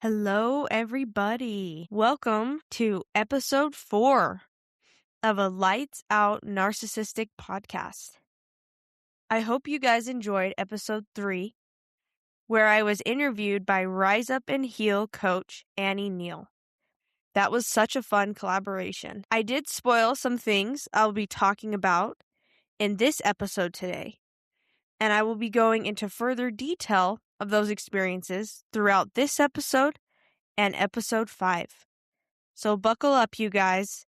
Hello, everybody. Welcome to episode 4 of a Lights Out Narcissistic podcast. I hope you guys enjoyed episode 3, where I was interviewed by Rise Up and Heal coach Annie Neal. That was such a fun collaboration. I did spoil some things I'll be talking about in this episode today, and I will be going into further detail of those experiences throughout this episode and episode 5. So buckle up, you guys.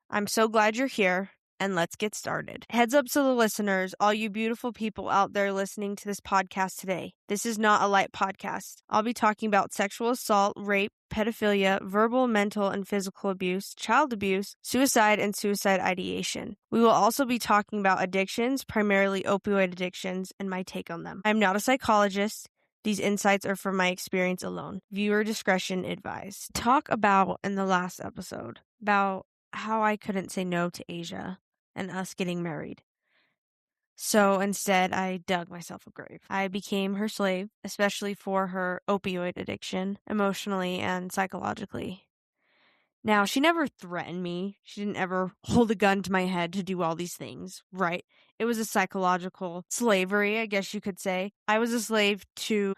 I'm so glad you're here, and let's get started. Heads up to the listeners, all you beautiful people out there listening to this podcast today. This is not a light podcast. I'll be talking about sexual assault, rape, pedophilia, verbal, mental, and physical abuse, child abuse, suicide, and suicide ideation. We will also be talking about addictions, primarily opioid addictions, and my take on them. I'm not a psychologist. These insights are from my experience alone. Viewer discretion advised. Talk about in the last episode about how I couldn't say no to Asia and us getting married. So instead, I dug myself a grave. I became her slave, especially for her opioid addiction, emotionally and psychologically. Now, she never threatened me. She didn't ever hold a gun to my head to do all these things, right? It was a psychological slavery, I guess you could say. I was a slave to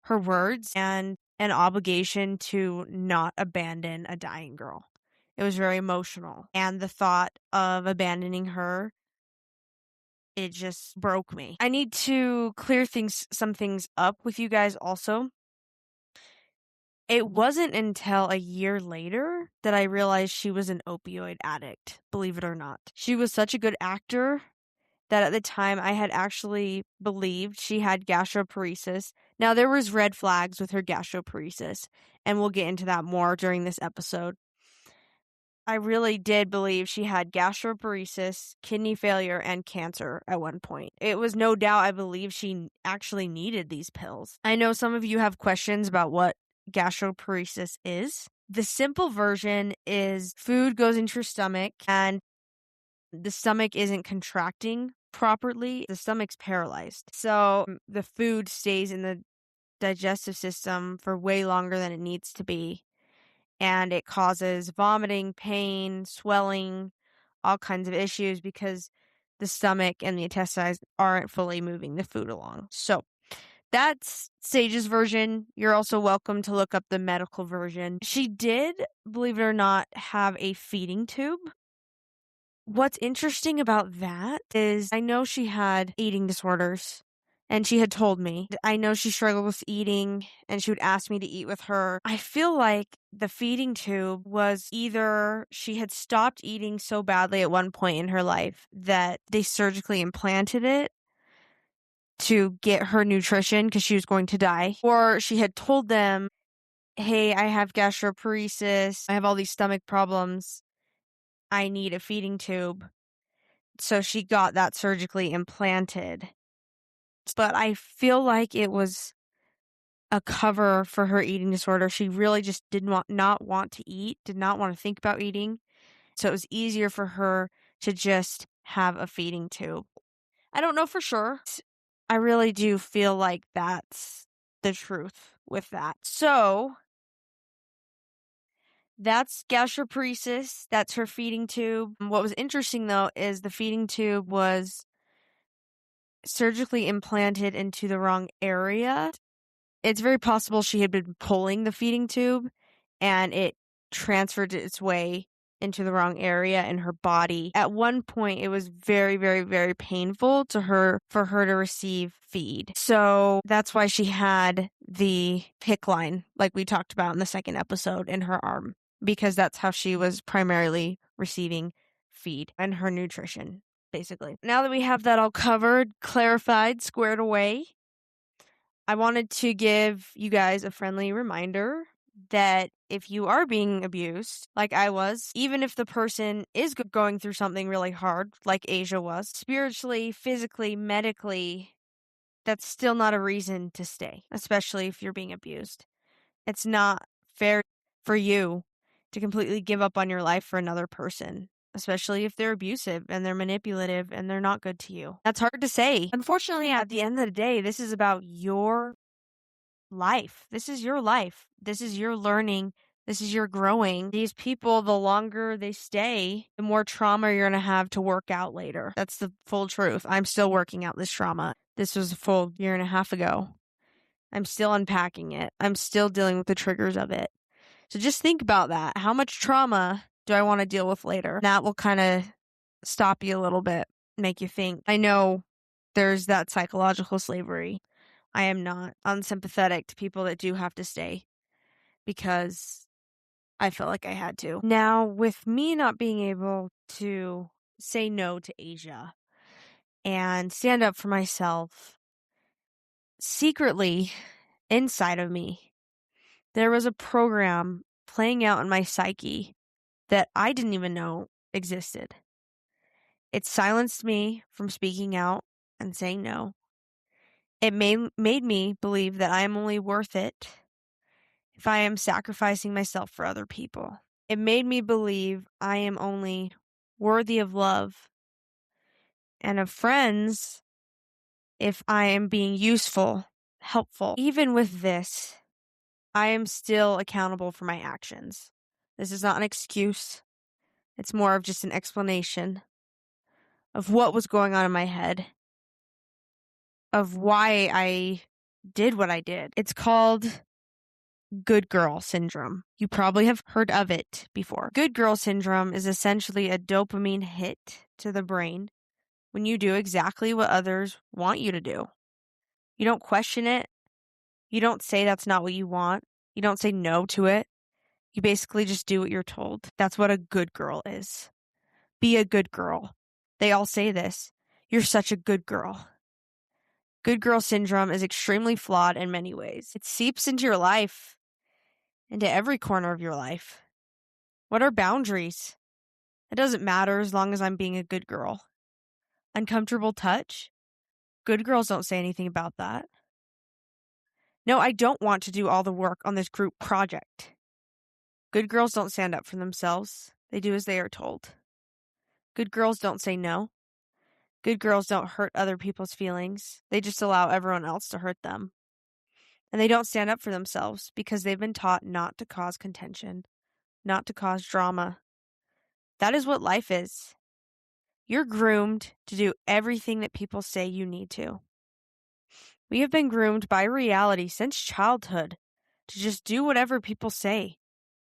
her words and an obligation to not abandon a dying girl. It was very emotional. And the thought of abandoning her, it just broke me. I need to clear some things up with you guys also. It wasn't until a year later that I realized she was an opioid addict, believe it or not. She was such a good actor that at the time I had actually believed she had gastroparesis. Now, there was red flags with her gastroparesis, and we'll get into that more during this episode. I really did believe she had gastroparesis, kidney failure, and cancer at one point. It was no doubt I believe she actually needed these pills. I know some of you have questions about what gastroparesis is. The simple version is food goes into your stomach and the stomach isn't contracting properly. The stomach's paralyzed. So the food stays in the digestive system for way longer than it needs to be. And it causes vomiting, pain, swelling, all kinds of issues because the stomach and the intestines aren't fully moving the food along. So that's Sage's version. You're also welcome to look up the medical version. She did, believe it or not, have a feeding tube. What's interesting about that is I know she had eating disorders. And she had told me. I know she struggled with eating and she would ask me to eat with her. I feel like the feeding tube was either she had stopped eating so badly at one point in her life that they surgically implanted it to get her nutrition because she was going to die. Or she had told them, hey, I have gastroparesis. I have all these stomach problems. I need a feeding tube. So she got that surgically implanted. But I feel like it was a cover for her eating disorder. She really just did not want to eat, did not want to think about eating. So it was easier for her to just have a feeding tube. I don't know for sure. I really do feel like that's the truth with that. So that's gastroparesis. That's her feeding tube. What was interesting though is the feeding tube was surgically implanted into the wrong area. It's very possible she had been pulling the feeding tube and it transferred its way into the wrong area in her body. At one point, it was very, very, very painful for her to receive feed. So that's why she had the PICC line, like we talked about in the second episode, in her arm, because that's how she was primarily receiving feed and her nutrition, basically. Now that we have that all covered, clarified, squared away, I wanted to give you guys a friendly reminder that if you are being abused, like I was, even if the person is going through something really hard, like Asia was, spiritually, physically, medically, that's still not a reason to stay, especially if you're being abused. It's not fair for you to completely give up on your life for another person, especially if they're abusive and they're manipulative and they're not good to you. That's hard to say. Unfortunately, at the end of the day, this is about your life. This is your life. This is your learning. This is your growing. These people, the longer they stay, the more trauma you're going to have to work out later. That's the full truth. I'm still working out this trauma. This was a full year and a half ago. I'm still unpacking it. I'm still dealing with the triggers of it. So just think about that. How much trauma do I want to deal with later? That will kind of stop you a little bit, make you think. I know there's that psychological slavery. I am not unsympathetic to people that do have to stay because I felt like I had to. Now, with me not being able to say no to Asia and stand up for myself, secretly inside of me, there was a program playing out in my psyche that I didn't even know existed. It silenced me from speaking out and saying no. It made me believe that I am only worth it if I am sacrificing myself for other people. It made me believe I am only worthy of love and of friends if I am being useful, helpful. Even with this, I am still accountable for my actions. This is not an excuse. It's more of just an explanation of what was going on in my head, of why I did what I did. It's called good girl syndrome. You probably have heard of it before. Good girl syndrome is essentially a dopamine hit to the brain when you do exactly what others want you to do. You don't question it. You don't say that's not what you want. You don't say no to it. You basically just do what you're told. That's what a good girl is. Be a good girl. They all say this. You're such a good girl. Good girl syndrome is extremely flawed in many ways. It seeps into your life, into every corner of your life. What are boundaries? It doesn't matter as long as I'm being a good girl. Uncomfortable touch? Good girls don't say anything about that. No, I don't want to do all the work on this group project. Good girls don't stand up for themselves. They do as they are told. Good girls don't say no. Good girls don't hurt other people's feelings. They just allow everyone else to hurt them. And they don't stand up for themselves because they've been taught not to cause contention, not to cause drama. That is what life is. You're groomed to do everything that people say you need to. We have been groomed by reality since childhood to just do whatever people say,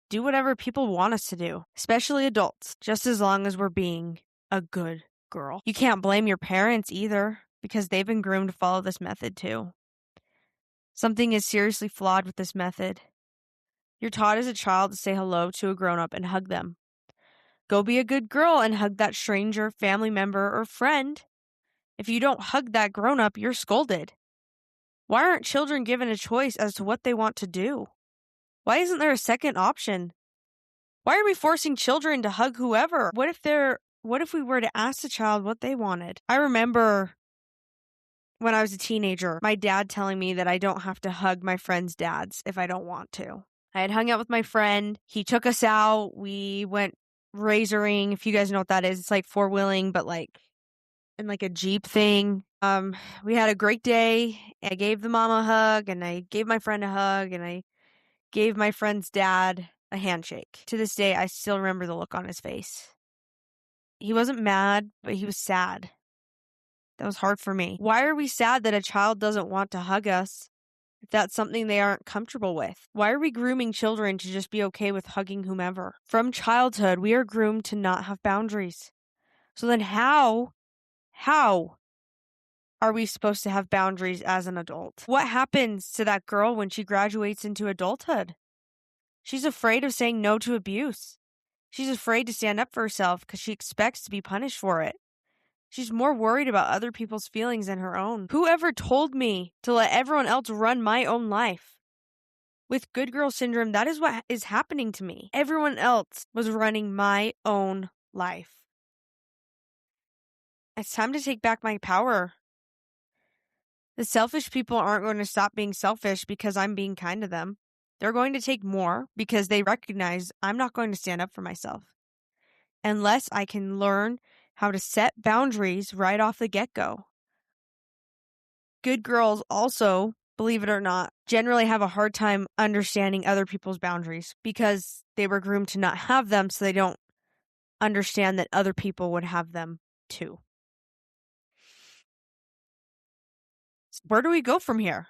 do whatever people want us to do, especially adults, just as long as we're being a good girl. You can't blame your parents either because they've been groomed to follow this method too. Something is seriously flawed with this method. You're taught as a child to say hello to a grown-up and hug them. Go be a good girl and hug that stranger, family member, or friend. If you don't hug that grown-up, you're scolded. Why aren't children given a choice as to what they want to do? Why isn't there a second option? Why are we forcing children to hug whoever? What if we were to ask the child what they wanted? I remember when I was a teenager, my dad telling me that I don't have to hug my friends' dads if I don't want to. I had hung out with my friend. He took us out. We went razoring, if you guys know what that is. It's like four-wheeling, but like in like a Jeep thing. We had a great day. I gave the mom a hug, and I gave my friend a hug, and I gave my friend's dad a handshake. To this day, I still remember the look on his face. He wasn't mad, but he was sad. That was hard for me. Why are we sad that a child doesn't want to hug us if that's something they aren't comfortable with? Why are we grooming children to just be okay with hugging whomever? From childhood, we are groomed to not have boundaries. So then how are we supposed to have boundaries as an adult? What happens to that girl when she graduates into adulthood? She's afraid of saying no to abuse. She's afraid to stand up for herself because she expects to be punished for it. She's more worried about other people's feelings than her own. Whoever told me to let everyone else run my own life? With good girl syndrome, that is what is happening to me. Everyone else was running my own life. It's time to take back my power. The selfish people aren't going to stop being selfish because I'm being kind to them. They're going to take more because they recognize I'm not going to stand up for myself. Unless I can learn how to set boundaries right off the get-go. Good girls also believe it or not, generally have a hard time understanding other people's boundaries because they were groomed to not have them, so they don't understand that other people would have them too. Where do we go from here?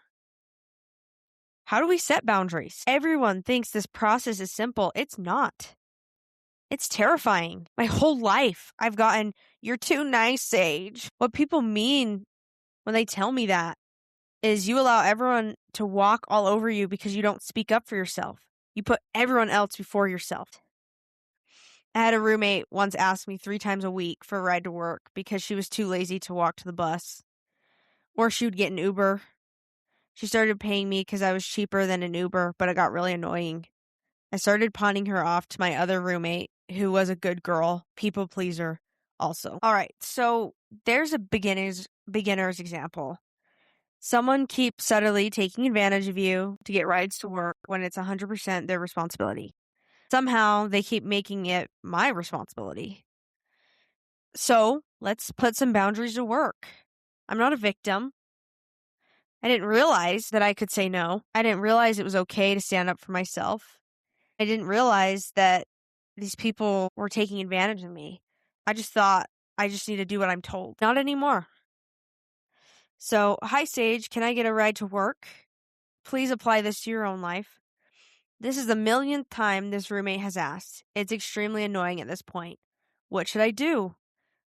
How do we set boundaries? Everyone thinks this process is simple. It's not. It's terrifying. My whole life, I've gotten, "You're too nice, Sage." What people mean when they tell me that is you allow everyone to walk all over you because you don't speak up for yourself. You put everyone else before yourself. I had a roommate once ask me 3 times a week for a ride to work because she was too lazy to walk to the bus. Or she would get an Uber. She started paying me because I was cheaper than an Uber, but it got really annoying. I started pawning her off to my other roommate, who was a good girl, people pleaser also. All right, so there's a beginner's example. Someone keeps subtly taking advantage of you to get rides to work when it's 100% their responsibility. Somehow they keep making it my responsibility. So let's put some boundaries to work. I'm not a victim. I didn't realize that I could say no. I didn't realize it was okay to stand up for myself. I didn't realize that these people were taking advantage of me. I just thought I just need to do what I'm told. Not anymore. So, hi, Sage. Can I get a ride to work? Please apply this to your own life. This is the millionth time this roommate has asked. It's extremely annoying at this point. What should I do?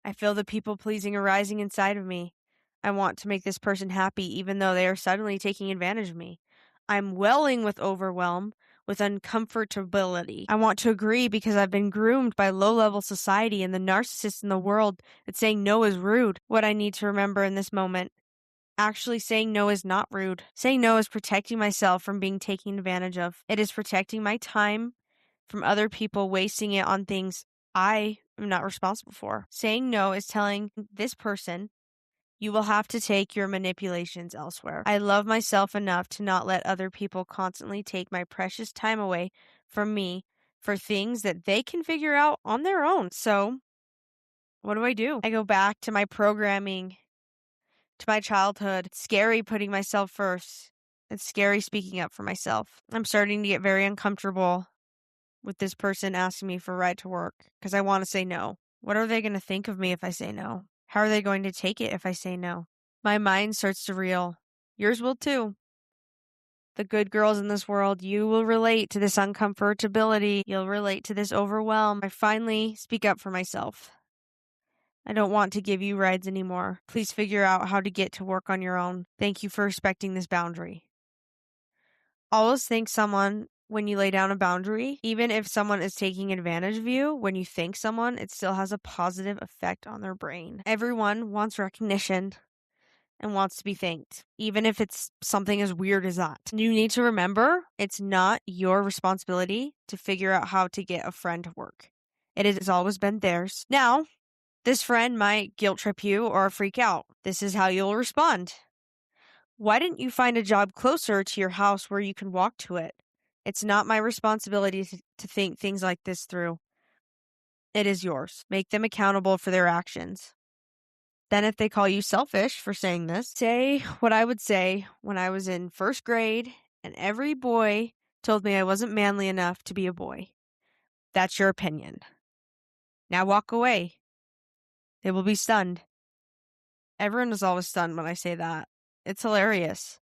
I feel the people pleasing arising inside of me. I want to make this person happy even though they are suddenly taking advantage of me. I'm welling with overwhelm, with uncomfortability. I want to agree because I've been groomed by low-level society and the narcissists in the world that saying no is rude. What I need to remember in this moment, actually saying no is not rude. Saying no is protecting myself from being taken advantage of. It is protecting my time from other people wasting it on things I am not responsible for. Saying no is telling this person, you will have to take your manipulations elsewhere. I love myself enough to not let other people constantly take my precious time away from me for things that they can figure out on their own. So, what do? I go back to my programming, to my childhood. It's scary putting myself first. It's scary speaking up for myself. I'm starting to get very uncomfortable with this person asking me for a ride to work because I want to say no. What are they going to think of me if I say no? How are they going to take it if I say no? My mind starts to reel. Yours will too. The good girls in this world, you will relate to this uncomfortability. You'll relate to this overwhelm. I finally speak up for myself. I don't want to give you rides anymore. Please figure out how to get to work on your own. Thank you for respecting this boundary. Always thank someone when you lay down a boundary. Even if someone is taking advantage of you, when you thank someone, it still has a positive effect on their brain. Everyone wants recognition and wants to be thanked, even if it's something as weird as that. You need to remember, it's not your responsibility to figure out how to get a friend to work. It has always been theirs. Now, this friend might guilt trip you or freak out. This is how you'll respond. Why didn't you find a job closer to your house where you can walk to it? It's not my responsibility to think things like this through. It is yours. Make them accountable for their actions. Then if they call you selfish for saying this, say what I would say when I was in first grade and every boy told me I wasn't manly enough to be a boy. That's your opinion. Now walk away. They will be stunned. Everyone is always stunned when I say that. It's hilarious.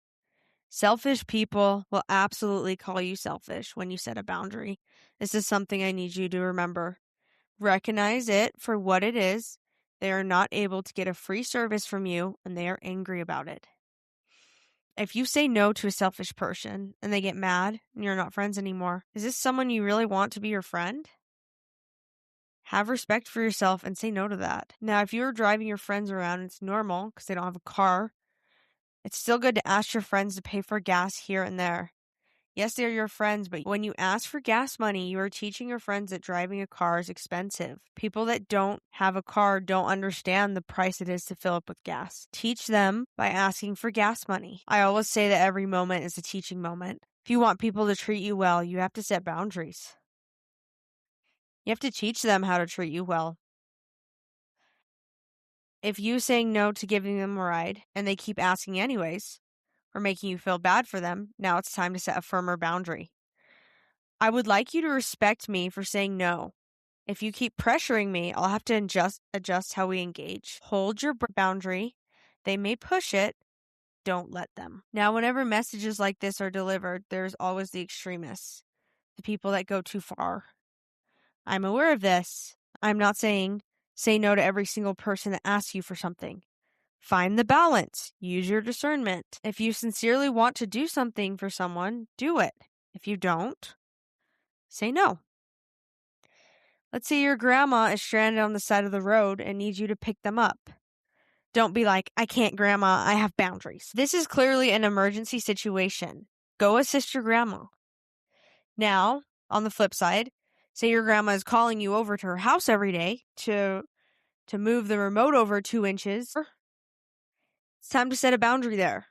Selfish people will absolutely call you selfish when you set a boundary. This is something I need you to remember. Recognize it for what it is. They are not able to get a free service from you, and they are angry about it. If you say no to a selfish person and they get mad and you're not friends anymore, is this someone you really want to be your friend? Have respect for yourself and say no to that. Now, if you're driving your friends around, it's normal because they don't have a car. It's still good to ask your friends to pay for gas here and there. Yes, they're your friends, but when you ask for gas money, you are teaching your friends that driving a car is expensive. People that don't have a car don't understand the price it is to fill up with gas. Teach them by asking for gas money. I always say that every moment is a teaching moment. If you want people to treat you well, you have to set boundaries. You have to teach them how to treat you well. If you saying no to giving them a ride and they keep asking anyways, or making you feel bad for them, now it's time to set a firmer boundary. I would like you to respect me for saying no. If you keep pressuring me, I'll have to adjust how we engage. Hold your boundary. They may push it. Don't let them. Now, whenever messages like this are delivered, there's always the extremists, the people that go too far. I'm aware of this. I'm not saying say no to every single person that asks you for something. Find the balance. Use your discernment. If you sincerely want to do something for someone, do it. If you don't, say no. Let's say your grandma is stranded on the side of the road and needs you to pick them up. Don't be like, I can't, Grandma. I have boundaries. This is clearly an emergency situation. Go assist your grandma. Now, on the flip side, say your grandma is calling you over to her house every day to move the remote over 2 inches. It's time to set a boundary there.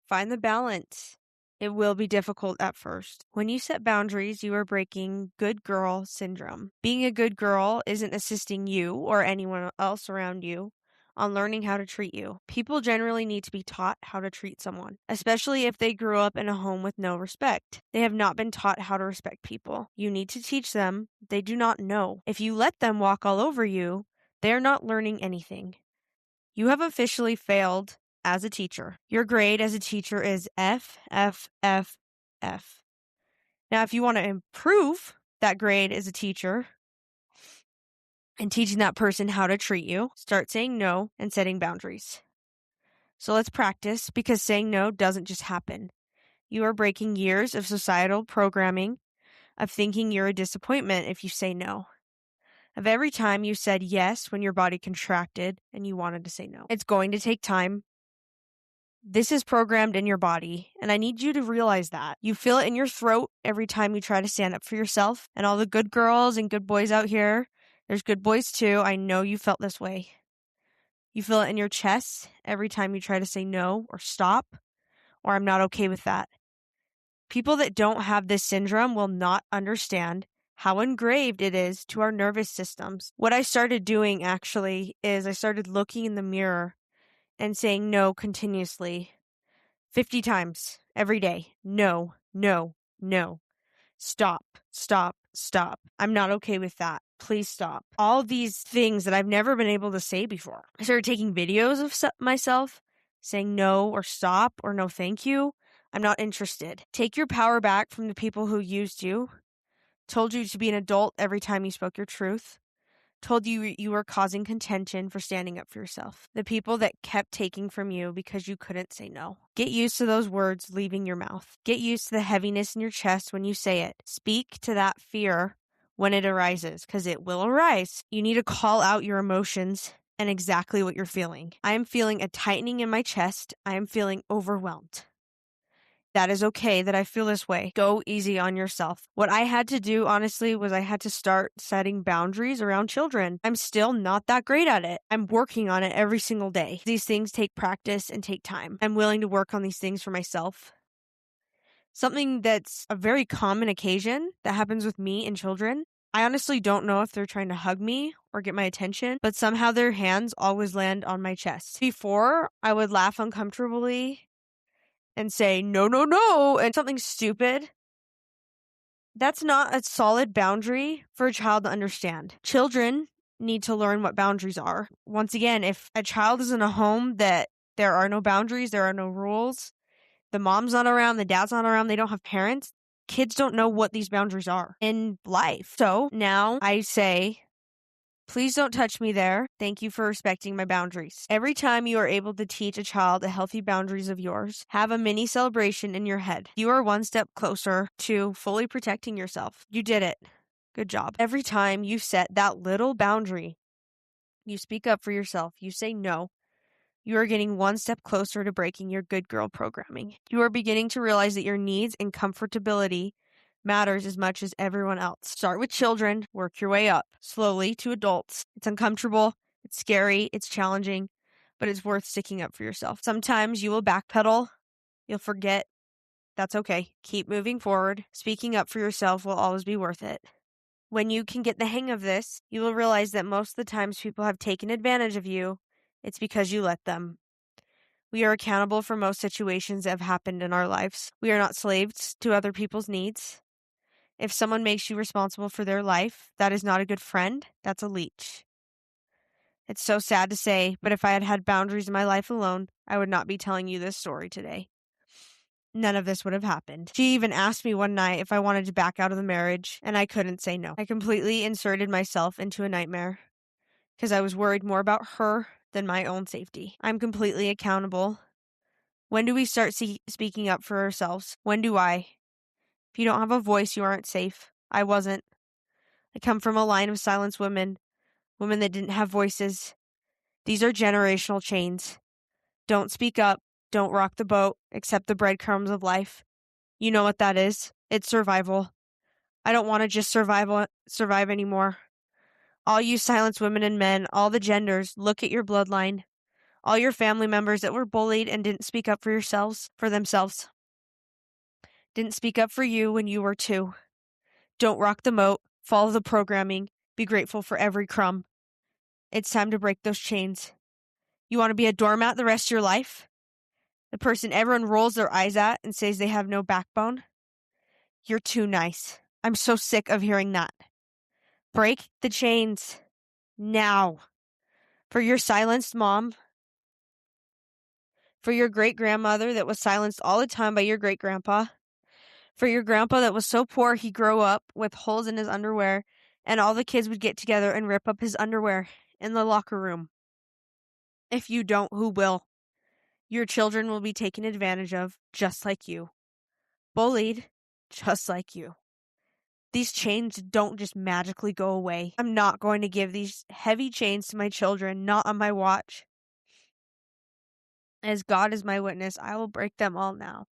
Find the balance. It will be difficult at first. When you set boundaries, you are breaking good girl syndrome. Being a good girl isn't assisting you or anyone else around you on learning how to treat you. People generally need to be taught how to treat someone, especially if they grew up in a home with no respect. They have not been taught how to respect people. You need to teach them. They do not know. If you let them walk all over you, they are not learning anything. You have officially failed as a teacher. Your grade as a teacher is F, F, F, F. Now, if you want to improve that grade as a teacher and teaching that person how to treat you, start saying no and setting boundaries. So let's practice, because saying no doesn't just happen. You are breaking years of societal programming of thinking you're a disappointment if you say no. Of every time you said yes when your body contracted and you wanted to say no. It's going to take time. This is programmed in your body, and I need you to realize that. You feel it in your throat every time you try to stand up for yourself. And all the good girls and good boys out here, there's good boys too. I know you felt this way. You feel it in your chest every time you try to say no or stop, or I'm not okay with that. People that don't have this syndrome will not understand how engraved it is to our nervous systems. What I started doing actually is I started looking in the mirror and saying no continuously 50 times every day. No, no, no. Stop, stop, stop. I'm not okay with that. Please stop. All these things that I've never been able to say before. I started taking videos of myself saying no or stop or no thank you. I'm not interested. Take your power back from the people who used you, told you to be an adult every time you spoke your truth, told you you were causing contention for standing up for yourself. The people that kept taking from you because you couldn't say no. Get used to those words leaving your mouth. Get used to the heaviness in your chest when you say it. Speak to that fear when it arises, because it will arise. You need to call out your emotions and exactly what you're feeling. I am feeling a tightening in my chest. I am feeling overwhelmed. That is okay that I feel this way. Go easy on yourself. What I had to do, honestly, was I had to start setting boundaries around children. I'm still not that great at it. I'm working on it every single day. These things take practice and take time. I'm willing to work on these things for myself. Something that's a very common occasion that happens with me and children. I honestly don't know if they're trying to hug me or get my attention, but somehow their hands always land on my chest. Before, I would laugh uncomfortably and say, no, no, no, and something stupid. That's not a solid boundary for a child to understand. Children need to learn what boundaries are. Once again, if a child is in a home that there are no boundaries, there are no rules, the mom's not around, the dad's not around, they don't have parents, kids don't know what these boundaries are in life. So now I say, please don't touch me there. Thank you for respecting my boundaries. Every time you are able to teach a child the healthy boundaries of yours, have a mini celebration in your head. You are one step closer to fully protecting yourself. You did it. Good job. Every time you set that little boundary, you speak up for yourself, you say no, you are getting one step closer to breaking your good girl programming. You are beginning to realize that your needs and comfortability matters as much as everyone else. Start with children, work your way up slowly to adults. It's uncomfortable, it's scary, it's challenging, but it's worth sticking up for yourself. Sometimes you will backpedal, you'll forget. That's okay. Keep moving forward. Speaking up for yourself will always be worth it. When you can get the hang of this, you will realize that most of the times people have taken advantage of you, it's because you let them. We are accountable for most situations that have happened in our lives. We are not slaves to other people's needs. If someone makes you responsible for their life, that is not a good friend. That's a leech. It's so sad to say, but if I had had boundaries in my life alone, I would not be telling you this story today. None of this would have happened. She even asked me one night if I wanted to back out of the marriage, and I couldn't say no. I completely inserted myself into a nightmare because I was worried more about her than my own safety. I'm completely accountable. When do we start speaking up for ourselves? When do I? If you don't have a voice, you aren't safe. I wasn't. I come from a line of silenced women that didn't have voices. These are generational chains. Don't speak up. Don't rock the boat. Accept the breadcrumbs of life. You know what that is. It's survival. I don't want to just survive anymore. All you silenced women and men, all the genders, look at your bloodline. All your family members that were bullied and didn't speak up for themselves. Didn't speak up for you when you were too. Don't rock the moat. Follow the programming. Be grateful for every crumb. It's time to break those chains. You want to be a doormat the rest of your life? The person everyone rolls their eyes at and says they have no backbone? You're too nice. I'm so sick of hearing that. Break the chains. Now. For your silenced mom. For your great-grandmother that was silenced all the time by your great-grandpa. For your grandpa that was so poor he grew up with holes in his underwear and all the kids would get together and rip up his underwear in the locker room. If you don't, who will? Your children will be taken advantage of just like you. Bullied just like you. These chains don't just magically go away. I'm not going to give these heavy chains to my children, not on my watch. As God is my witness, I will break them all now.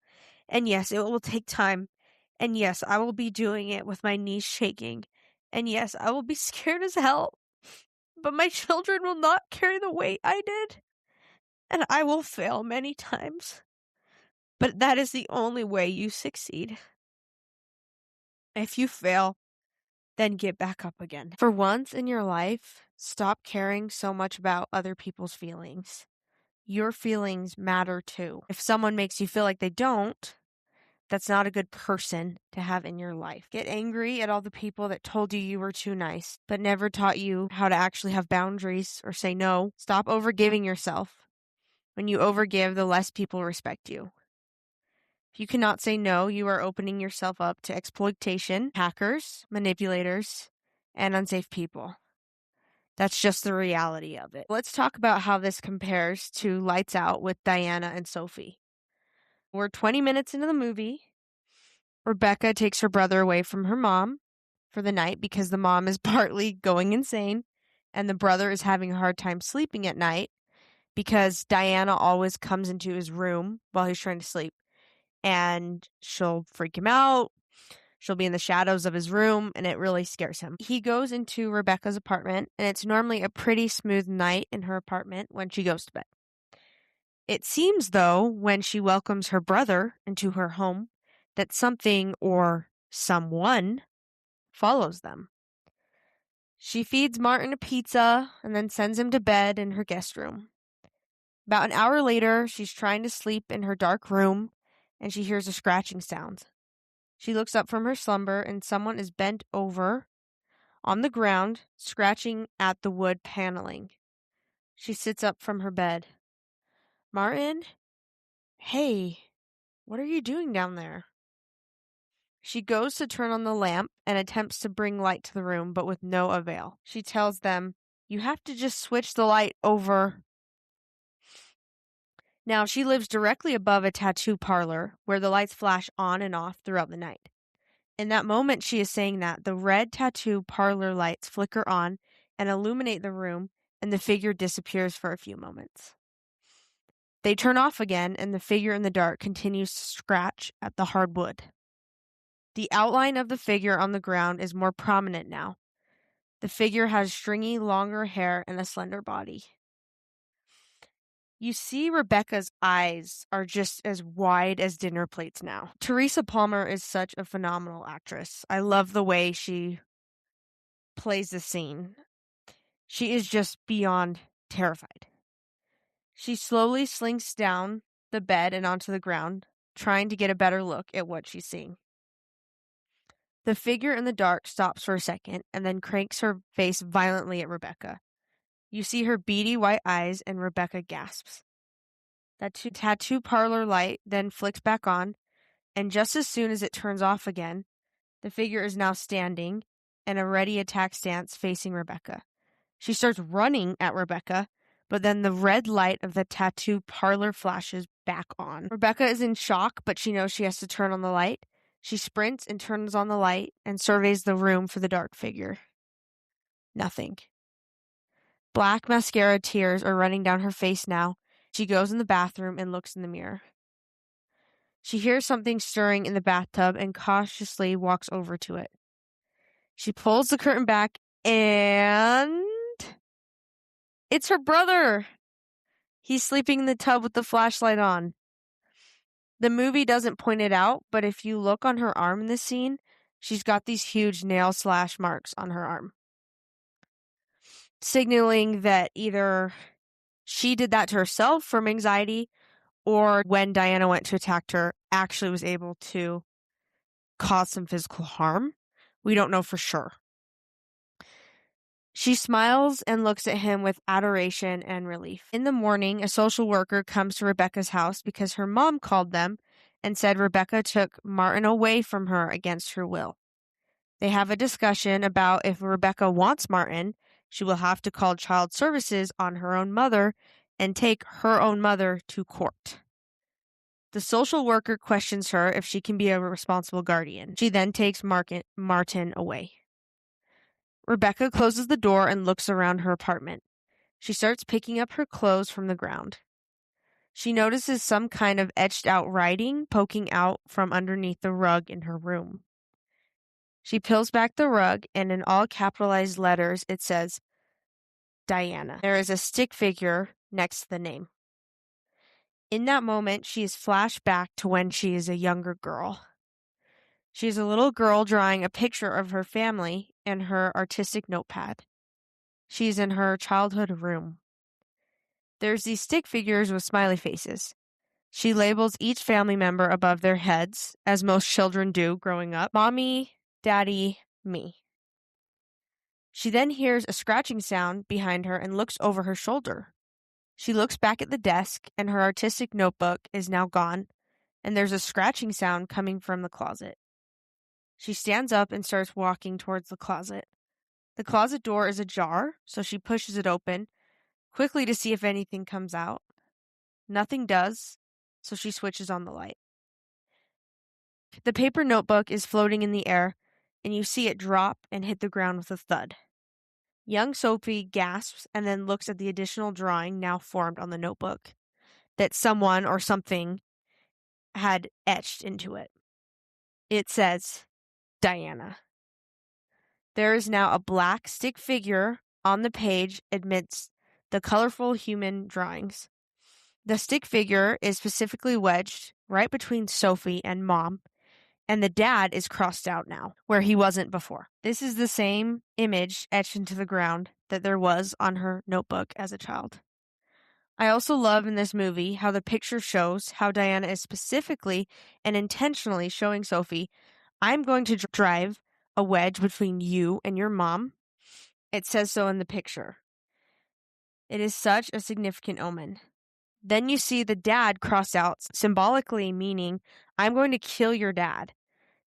And yes, it will take time. And yes, I will be doing it with my knees shaking. And yes, I will be scared as hell. But my children will not carry the weight I did. And I will fail many times. But that is the only way you succeed. If you fail, then get back up again. For once in your life, stop caring so much about other people's feelings. Your feelings matter too. If someone makes you feel like they don't, that's not a good person to have in your life. Get angry at all the people that told you you were too nice, but never taught you how to actually have boundaries or say no. Stop overgiving yourself. When you overgive, the less people respect you. If you cannot say no, you are opening yourself up to exploitation, hackers, manipulators, and unsafe people. That's just the reality of it. Let's talk about how this compares to Lights Out with Diana and Sophie. We're 20 minutes into the movie. Rebecca takes her brother away from her mom for the night because the mom is partly going insane and the brother is having a hard time sleeping at night because Diana always comes into his room while he's trying to sleep and she'll freak him out. She'll be in the shadows of his room, and it really scares him. He goes into Rebecca's apartment, and it's normally a pretty smooth night in her apartment when she goes to bed. It seems, though, when she welcomes her brother into her home, that something or someone follows them. She feeds Martin a pizza and then sends him to bed in her guest room. About an hour later, she's trying to sleep in her dark room, and she hears a scratching sound. She looks up from her slumber, and someone is bent over on the ground, scratching at the wood paneling. She sits up from her bed. Martin? Hey, what are you doing down there? She goes to turn on the lamp and attempts to bring light to the room, but with no avail. She tells them, "You have to just switch the light over." Now, she lives directly above a tattoo parlor where the lights flash on and off throughout the night. In that moment she is saying that, the red tattoo parlor lights flicker on and illuminate the room, and the figure disappears for a few moments. They turn off again, and the figure in the dark continues to scratch at the hard wood. The outline of the figure on the ground is more prominent now. The figure has stringy, longer hair and a slender body. You see Rebecca's eyes are just as wide as dinner plates now. Teresa Palmer is such a phenomenal actress. I love the way she plays the scene. She is just beyond terrified. She slowly slinks down the bed and onto the ground, trying to get a better look at what she's seeing. The figure in the dark stops for a second and then cranks her face violently at Rebecca. You see her beady white eyes, and Rebecca gasps. That tattoo parlor light then flicks back on, and just as soon as it turns off again, the figure is now standing in a ready attack stance facing Rebecca. She starts running at Rebecca, but then the red light of the tattoo parlor flashes back on. Rebecca is in shock, but she knows she has to turn on the light. She sprints and turns on the light and surveys the room for the dark figure. Nothing. Black mascara tears are running down her face now. She goes in the bathroom and looks in the mirror. She hears something stirring in the bathtub and cautiously walks over to it. She pulls the curtain back and it's her brother. He's sleeping in the tub with the flashlight on. The movie doesn't point it out, but if you look on her arm in this scene, she's got these huge nail slash marks on her arm, signaling that either she did that to herself from anxiety, or when Diana went to attack her, actually was able to cause some physical harm. We don't know for sure. She smiles and looks at him with adoration and relief. In the morning, a social worker comes to Rebecca's house because her mom called them and said Rebecca took Martin away from her against her will. They have a discussion about if Rebecca wants Martin, she will have to call child services on her own mother and take her own mother to court. The social worker questions her if she can be a responsible guardian. She then takes Martin away. Rebecca closes the door and looks around her apartment. She starts picking up her clothes from the ground. She notices some kind of etched-out writing poking out from underneath the rug in her room. She peels back the rug, and in all capitalized letters it says, Diana. There is a stick figure next to the name. In that moment, she is flashed back to when she is a younger girl. She is a little girl drawing a picture of her family in her artistic notepad. She's in her childhood room. There's these stick figures with smiley faces. She labels each family member above their heads, as most children do growing up. Mommy, Daddy, me. She then hears a scratching sound behind her and looks over her shoulder. She looks back at the desk, and her artistic notebook is now gone, and there's a scratching sound coming from the closet. She stands up and starts walking towards the closet. The closet door is ajar, so she pushes it open, quickly to see if anything comes out. Nothing does, so she switches on the light. The paper notebook is floating in the air, and you see it drop and hit the ground with a thud. Young Sophie gasps and then looks at the additional drawing now formed on the notebook that someone or something had etched into it. It says, Diana. There is now a black stick figure on the page amidst the colorful human drawings. The stick figure is specifically wedged right between Sophie and Mom, and the dad is crossed out now, where he wasn't before. This is the same image etched into the ground that there was on her notebook as a child. I also love in this movie how the picture shows how Diana is specifically and intentionally showing Sophie, I'm going to drive a wedge between you and your mom. It says so in the picture. It is such a significant omen. Then you see the dad cross out, symbolically meaning, I'm going to kill your dad.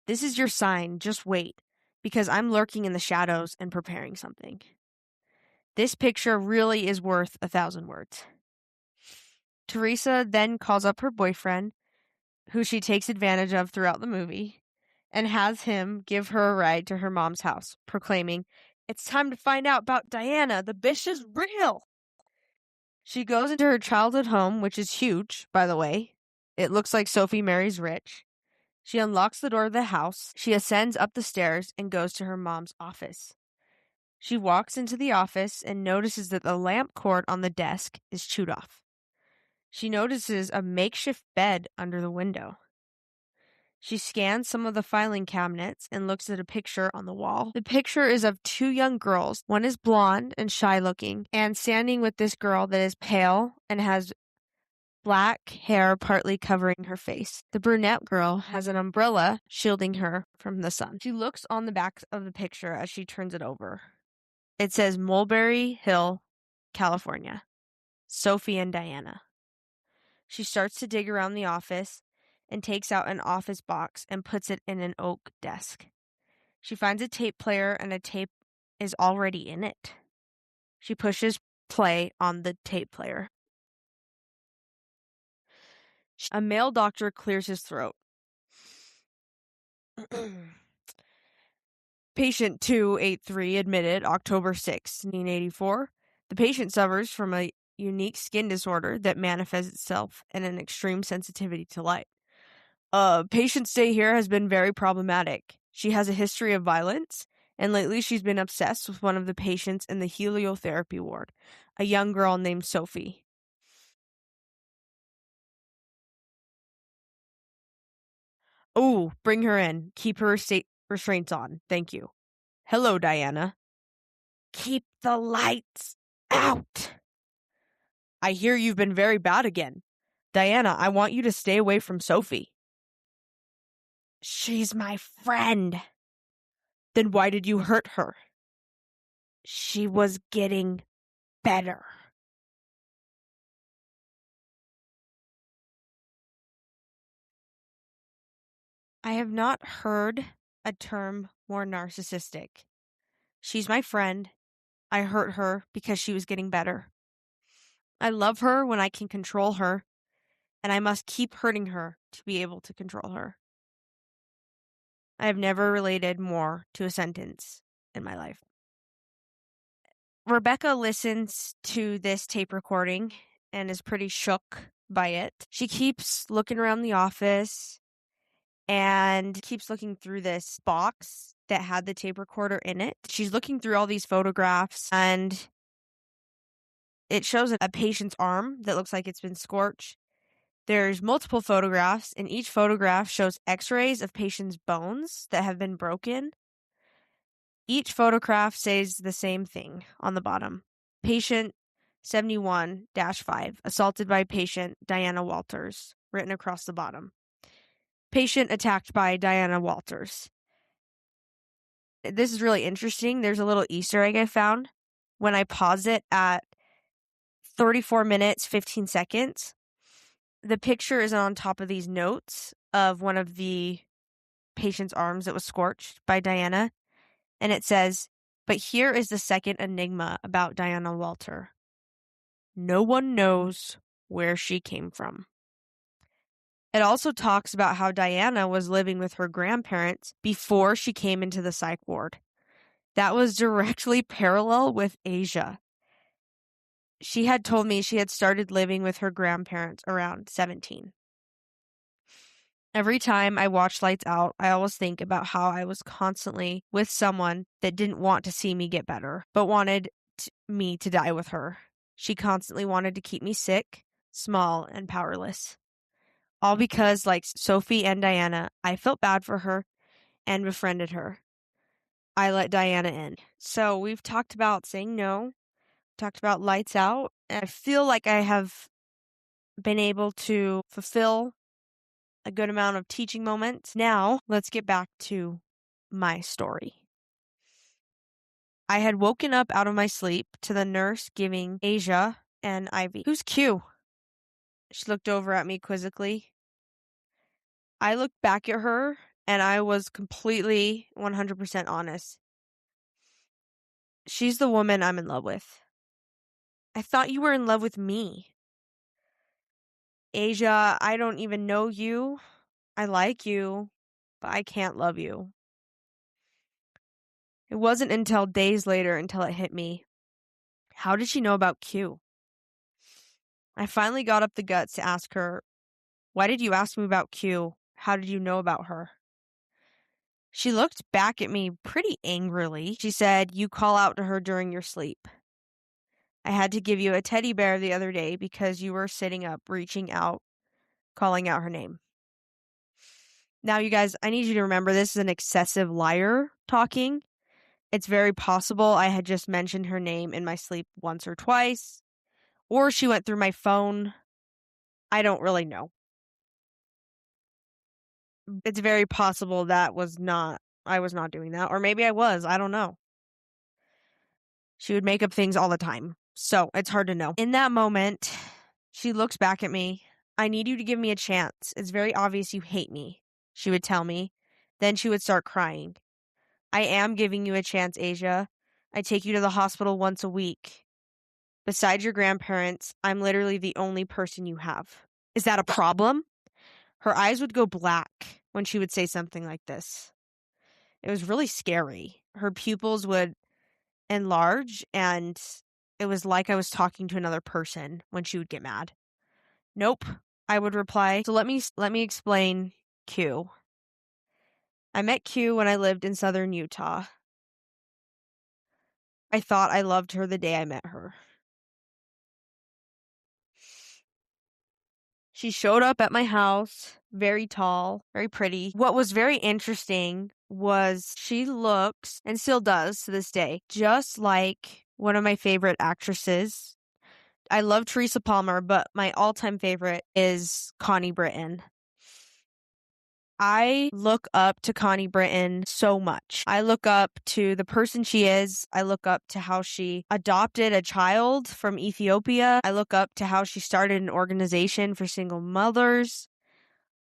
This is your sign, just wait, because I'm lurking in the shadows and preparing something. This picture really is worth 1,000 words. Teresa then calls up her boyfriend, who she takes advantage of throughout the movie, and has him give her a ride to her mom's house, proclaiming, it's time to find out about Diana. The bitch is real. She goes into her childhood home, which is huge, by the way. It looks like Sophie marries rich. She unlocks the door of the house. She ascends up the stairs and goes to her mom's office. She walks into the office and notices that the lamp cord on the desk is chewed off. She notices a makeshift bed under the window. She scans some of the filing cabinets and looks at a picture on the wall. The picture is of two young girls. One is blonde and shy looking, and standing with this girl that is pale and has black hair partly covering her face. The brunette girl has an umbrella shielding her from the sun. She looks on the back of the picture as she turns it over. It says Mulberry Hill, California. Sophie and Diana. She starts to dig around the office and takes out an office box and puts it in an oak desk. She finds a tape player and a tape is already in it. She pushes play on the tape player. A male doctor clears his throat. Patient 283 admitted October 6, 1984. The patient suffers from a unique skin disorder that manifests itself in an extreme sensitivity to light. Patient's stay here has been very problematic. She has a history of violence, and lately she's been obsessed with one of the patients in the heliotherapy ward, a young girl named Sophie. Oh, bring her in. Keep her restraints on. Thank you. Hello, Diana. Keep the lights out. I hear you've been very bad again. Diana, I want you to stay away from Sophie. She's my friend. Then why did you hurt her? She was getting better. I have not heard a term more narcissistic. She's my friend. I hurt her because she was getting better. I love her when I can control her, and I must keep hurting her to be able to control her. I have never related more to a sentence in my life. Rebecca listens to this tape recording and is pretty shook by it. She keeps looking around the office and keeps looking through this box that had the tape recorder in it. She's looking through all these photographs, and it shows a patient's arm that looks like it's been scorched. There's multiple photographs, and each photograph shows x-rays of patients' bones that have been broken. Each photograph says the same thing on the bottom. Patient 71-5, assaulted by patient Diana Walters, written across the bottom. Patient attacked by Diana Walters. This is really interesting. There's a little Easter egg I found. When I pause it at 34 minutes, 15 seconds, the picture is on top of these notes of one of the patient's arms that was scorched by Diana. And it says, but here is the second enigma about Diana Walter. No one knows where she came from. It also talks about how Diana was living with her grandparents before she came into the psych ward. That was directly parallel with Asia. She had told me she had started living with her grandparents around 17. Every time I watch Lights Out, I always think about how I was constantly with someone that didn't want to see me get better, but wanted me to die with her. She constantly wanted to keep me sick, small, and powerless. All because, like Sophie and Diana, I felt bad for her and befriended her. I let Diana in. So we've talked about saying no, talked about Lights Out, and I feel like I have been able to fulfill a good amount of teaching moments. Now, let's get back to my story. I had woken up out of my sleep to the nurse giving Asia an IV. Who's Q? She looked over at me quizzically. I looked back at her, and I was completely 100% honest. She's the woman I'm in love with. I thought you were in love with me. Asia, I don't even know you. I like you, but I can't love you. It wasn't until days later until it hit me. How did she know about Q? I finally got up the guts to ask her, why did you ask me about Q? How did you know about her? She looked back at me pretty angrily. She said, you call out to her during your sleep. I had to give you a teddy bear the other day because you were sitting up, reaching out, calling out her name. Now, you guys, I need you to remember this is an excessive liar talking. It's very possible I had just mentioned her name in my sleep once or twice, or she went through my phone. I don't really know. It's very possible I was not doing that, or maybe I was. I don't know. She would make up things all the time, so it's hard to know. In that moment, she looks back at me. I need you to give me a chance. It's very obvious you hate me, she would tell me. Then she would start crying. I am giving you a chance, Asia. I take you to the hospital once a week. Besides your grandparents, I'm literally the only person you have. Is that a problem? Her eyes would go black when she would say something like this. It was really scary. Her pupils would enlarge, and it was like I was talking to another person when she would get mad. Nope, I would reply. So let me explain Q. I met Q when I lived in southern Utah. I thought I loved her the day I met her. She showed up at my house, very tall, very pretty. What was very interesting was she looks, and still does to this day, just like one of my favorite actresses. I love Teresa Palmer, but my all-time favorite is Connie Britton. I look up to Connie Britton so much. I look up to the person she is. I look up to how she adopted a child from Ethiopia. I look up to how she started an organization for single mothers.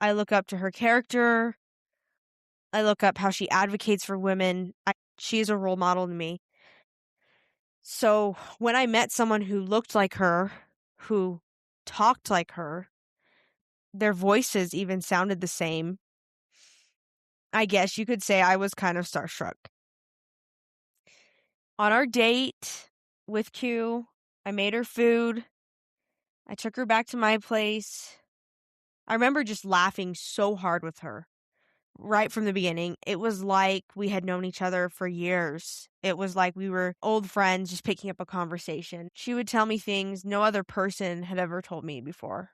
I look up to her character. I look up how she advocates for women. She is a role model to me. So when I met someone who looked like her, who talked like her, their voices even sounded the same, I guess you could say I was kind of starstruck. On our date with Q, I made her food. I took her back to my place. I remember just laughing so hard with her right from the beginning. It was like we had known each other for years. It was like we were old friends just picking up a conversation. She would tell me things no other person had ever told me before.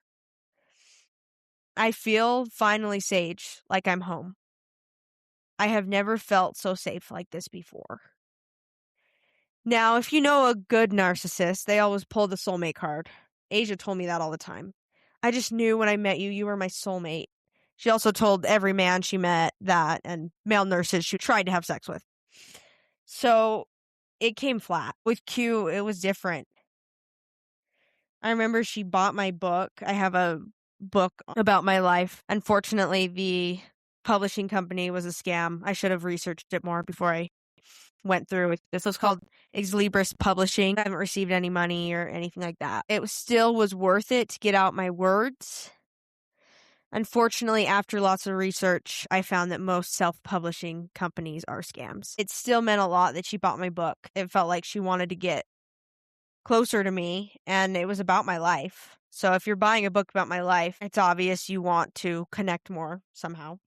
I feel finally sage, like I'm home. I have never felt so safe like this before. Now, if you know a good narcissist, they always pull the soulmate card. Asia told me that all the time. I just knew when I met you, you were my soulmate. She also told every man she met that, and male nurses she tried to have sex with. So it came flat. With Q, it was different. I remember she bought my book. I have a book about my life. Unfortunately, the publishing company was a scam. I should have researched it more before I went through with this. Was called Ex Libris Publishing. I haven't received any money or anything like that. It still was worth it to get out my words. Unfortunately, after lots of research, I found that most self-publishing companies are scams. It still meant a lot that she bought my book. It felt like she wanted to get closer to me, and it was about my life. So if you're buying a book about my life, it's obvious you want to connect more somehow.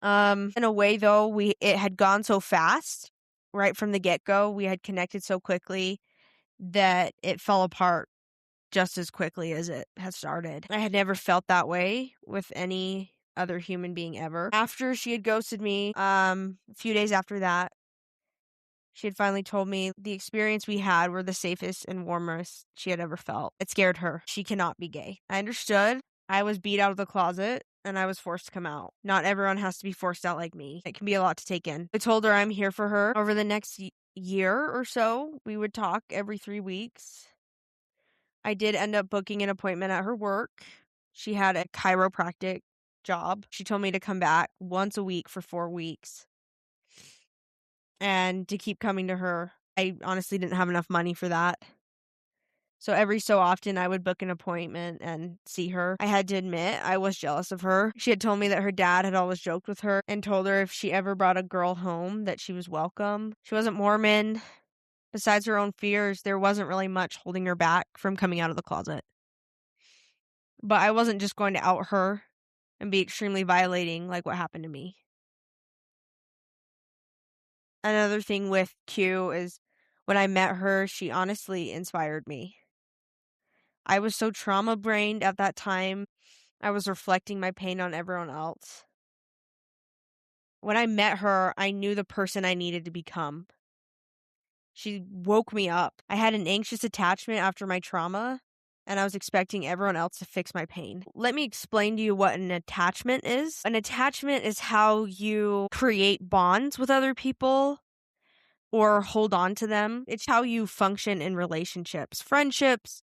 In a way, though, it had gone so fast right from the get-go. We had connected so quickly that it fell apart just as quickly as it had started. I had never felt that way with any other human being ever. After she had ghosted me, a few days after that, she had finally told me the experience we had were the safest and warmest she had ever felt. It scared her. She cannot be gay. I understood. I was beat out of the closet, and I was forced to come out. Not everyone has to be forced out like me. It can be a lot to take in. I told her I'm here for her. Over the next year or so, we would talk every 3 weeks. I did end up booking an appointment at her work. She had a chiropractic job. She told me to come back once a week for 4 weeks and to keep coming to her. I honestly didn't have enough money for that. So every so often I would book an appointment and see her. I had to admit I was jealous of her. She had told me that her dad had always joked with her and told her if she ever brought a girl home that she was welcome. She wasn't Mormon. Besides her own fears, there wasn't really much holding her back from coming out of the closet. But I wasn't just going to out her and be extremely violating like what happened to me. Another thing with Q is when I met her, she honestly inspired me. I was so trauma-brained at that time. I was reflecting my pain on everyone else. When I met her, I knew the person I needed to become. She woke me up. I had an anxious attachment after my trauma, and I was expecting everyone else to fix my pain. Let me explain to you what an attachment is. An attachment is how you create bonds with other people or hold on to them. It's how you function in relationships, friendships,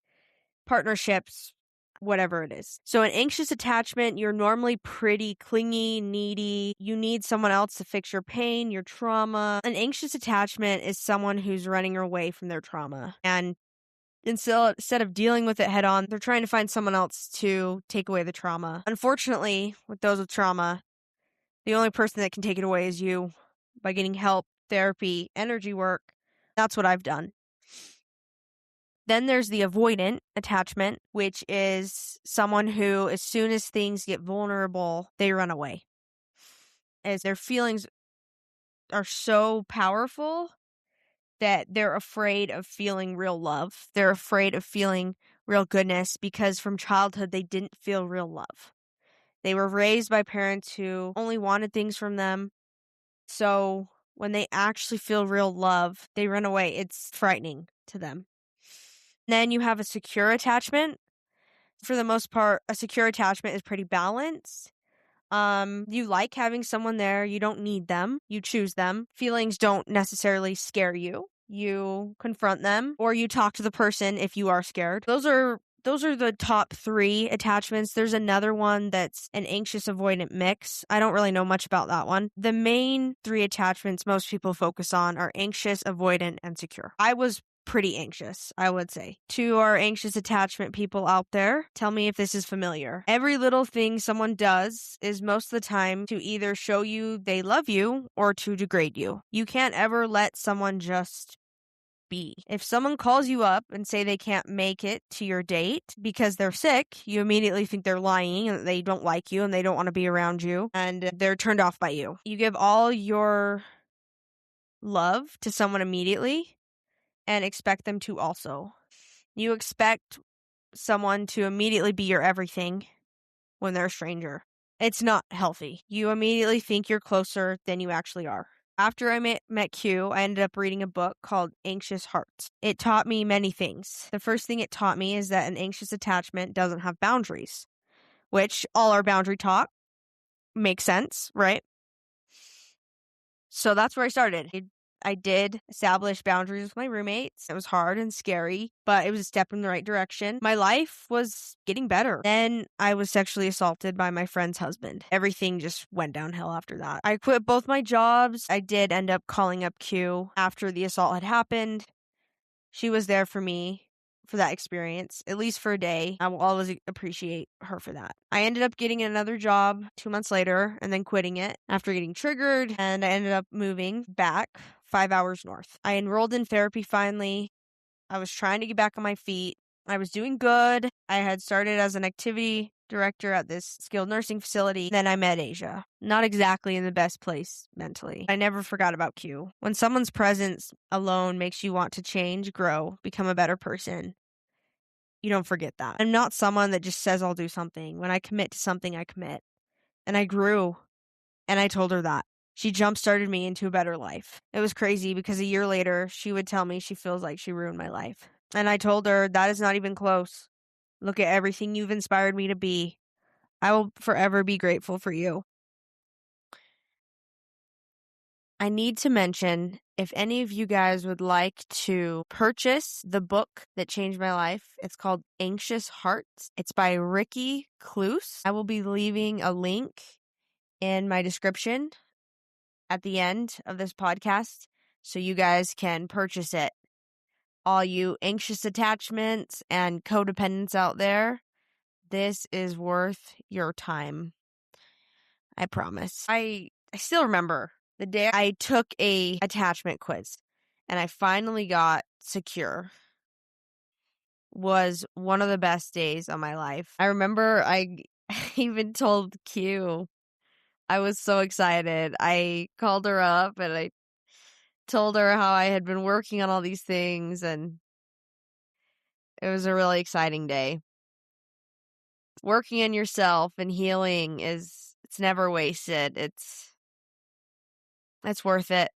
partnerships, whatever it is. So an anxious attachment, you're normally pretty clingy, needy. You need someone else to fix your pain, your trauma. An anxious attachment is someone who's running away from their trauma. And instead of dealing with it head on, they're trying to find someone else to take away the trauma. Unfortunately, with those with trauma, the only person that can take it away is you by getting help, therapy, energy work. That's what I've done. Then there's the avoidant attachment, which is someone who, as soon as things get vulnerable, they run away. As their feelings are so powerful that they're afraid of feeling real love. They're afraid of feeling real goodness because from childhood, they didn't feel real love. They were raised by parents who only wanted things from them. So when they actually feel real love, they run away. It's frightening to them. Then you have a secure attachment. For the most part, a secure attachment is pretty balanced. You like having someone there. You don't need them. You choose them. Feelings don't necessarily scare you. You confront them or you talk to the person if you are scared. Those are the top 3 attachments. There's another one that's an anxious avoidant mix. I don't really know much about that one. The main 3 attachments most people focus on are anxious, avoidant, and secure. I was pretty anxious, I would say. To our anxious attachment people out there, tell me if this is familiar. Every little thing someone does is most of the time to either show you they love you or to degrade you. You can't ever let someone just be. If someone calls you up and say they can't make it to your date because they're sick, you immediately think they're lying and they don't like you and they don't want to be around you and they're turned off by you. You give all your love to someone immediately and expect them to also. You expect someone to immediately be your everything when they're a stranger. It's not healthy. You immediately think you're closer than you actually are. After I met Q, I ended up reading a book called Anxious Hearts. It taught me many things. The first thing it taught me is that an anxious attachment doesn't have boundaries, which all our boundary talk makes sense, right? So that's where I started. I did establish boundaries with my roommates. It was hard and scary, but it was a step in the right direction. My life was getting better. Then I was sexually assaulted by my friend's husband. Everything just went downhill after that. I quit both my jobs. I did end up calling up Q after the assault had happened. She was there for me for that experience, at least for a day. I will always appreciate her for that. I ended up getting another job 2 months later and then quitting it after getting triggered, and I ended up moving back 5 hours north. I enrolled in therapy finally. I was trying to get back on my feet. I was doing good. I had started as an activity director at this skilled nursing facility. Then I met Asia. Not exactly in the best place mentally. I never forgot about Q. When someone's presence alone makes you want to change, grow, become a better person, you don't forget that. I'm not someone that just says I'll do something. When I commit to something, I commit. And I grew. And I told her that. She jump-started me into a better life. It was crazy because a year later, she would tell me she feels like she ruined my life. And I told her, that is not even close. Look at everything you've inspired me to be. I will forever be grateful for you. I need to mention, if any of you guys would like to purchase the book that changed my life, it's called Anxious Hearts. It's by Ricky Cluse. I will be leaving a link in my description at the end of this podcast so you guys can purchase it. All you anxious attachments and codependents out there, this is worth your time. I promise. I still remember the day I took a attachment quiz and I finally got secure. Was one of the best days of my life. I remember I even told Q. I was so excited. I called her up and I told her how I had been working on all these things, and it was a really exciting day. working on yourself and healing it's never wasted. It's worth it.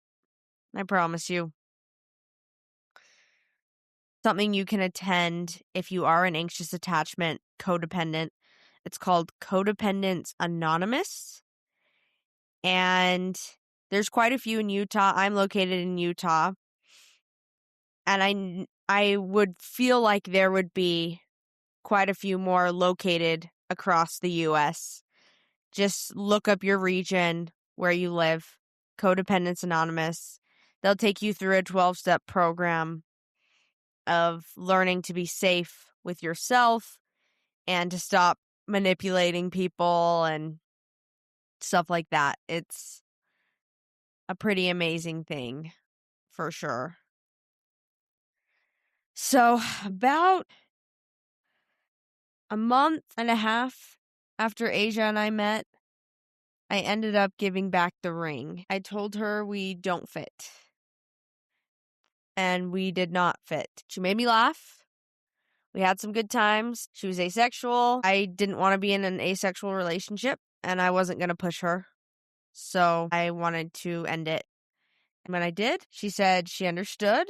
I promise you. Something you can attend if you are an anxious attachment codependent. It's called Codependence Anonymous. And there's quite a few in Utah. I'm located in Utah. And I would feel like there would be quite a few more located across the U.S. Just look up your region where you live, Codependence Anonymous. They'll take you through a 12-step program of learning to be safe with yourself and to stop manipulating people and stuff like that. It's a pretty amazing thing, for sure. So, about a month and a half after Asia and I met, I ended up giving back the ring. I told her we don't fit. And we did not fit. She made me laugh. We had some good times. She was asexual. I didn't want to be in an asexual relationship, and I wasn't going to push her. So I wanted to end it. And when I did, she said she understood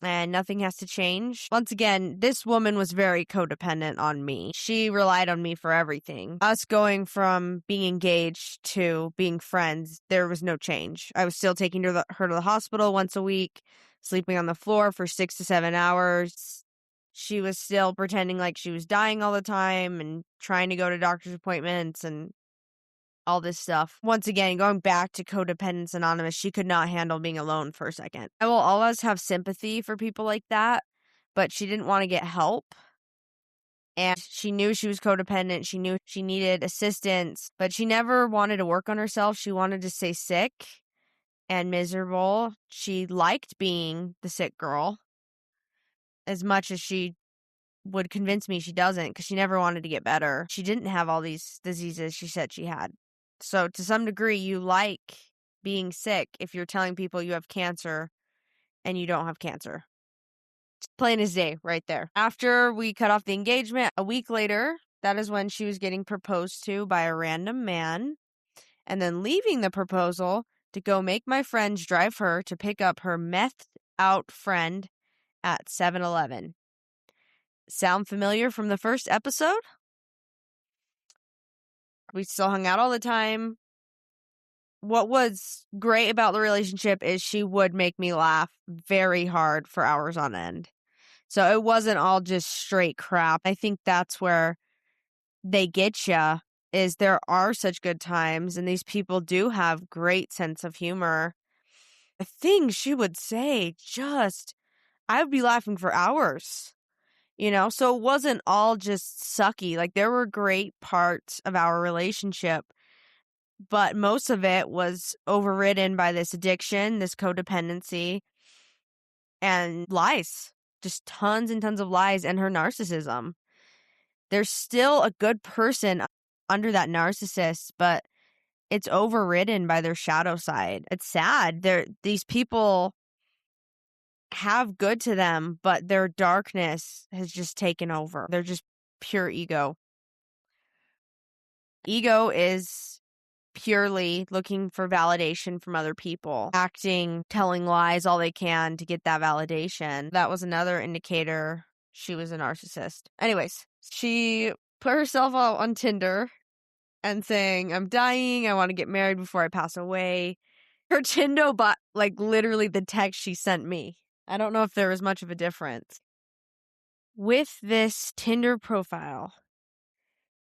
and nothing has to change. Once again, this woman was very codependent on me. She relied on me for everything. Us going from being engaged to being friends, there was no change. I was still taking her to the hospital once a week, sleeping on the floor for 6 to 7 hours. She was still pretending like she was dying all the time and trying to go to doctor's appointments and all this stuff. Once again, going back to Codependence Anonymous, she could not handle being alone for a second. I will always have sympathy for people like that, but she didn't want to get help. And she knew she was codependent. She knew she needed assistance, but she never wanted to work on herself. She wanted to stay sick and miserable. She liked being the sick girl as much as she would convince me she doesn't, because she never wanted to get better. She didn't have all these diseases she said she had. So to some degree, you like being sick if you're telling people you have cancer and you don't have cancer. It's plain as day right there. After we cut off the engagement, a week later, that is when she was getting proposed to by a random man, and then leaving the proposal to go make my friends drive her to pick up her methed out friend at 7-Eleven. Sound familiar from the first episode? We still hung out all the time. What was great about the relationship is she would make me laugh very hard for hours on end. So it wasn't all just straight crap. I think that's where they get you, is there are such good times and these people do have great sense of humor. The things she would say, just, I would be laughing for hours. So it wasn't all just sucky. Like, there were great parts of our relationship, but most of it was overridden by this addiction, this codependency, and lies. Just tons and tons of lies, and her narcissism. There's still a good person under that narcissist, but it's overridden by their shadow side. It's sad. These people have good to them, but their darkness has just taken over. They're just pure ego. Ego is purely looking for validation from other people, acting, telling lies all they can to get that validation. That was another indicator she was a narcissist. Anyways, she put herself out on Tinder and saying, I'm dying, I want to get married before I pass away. Her Tinder bot, like, literally the text she sent me. I don't know if there was much of a difference. With this Tinder profile,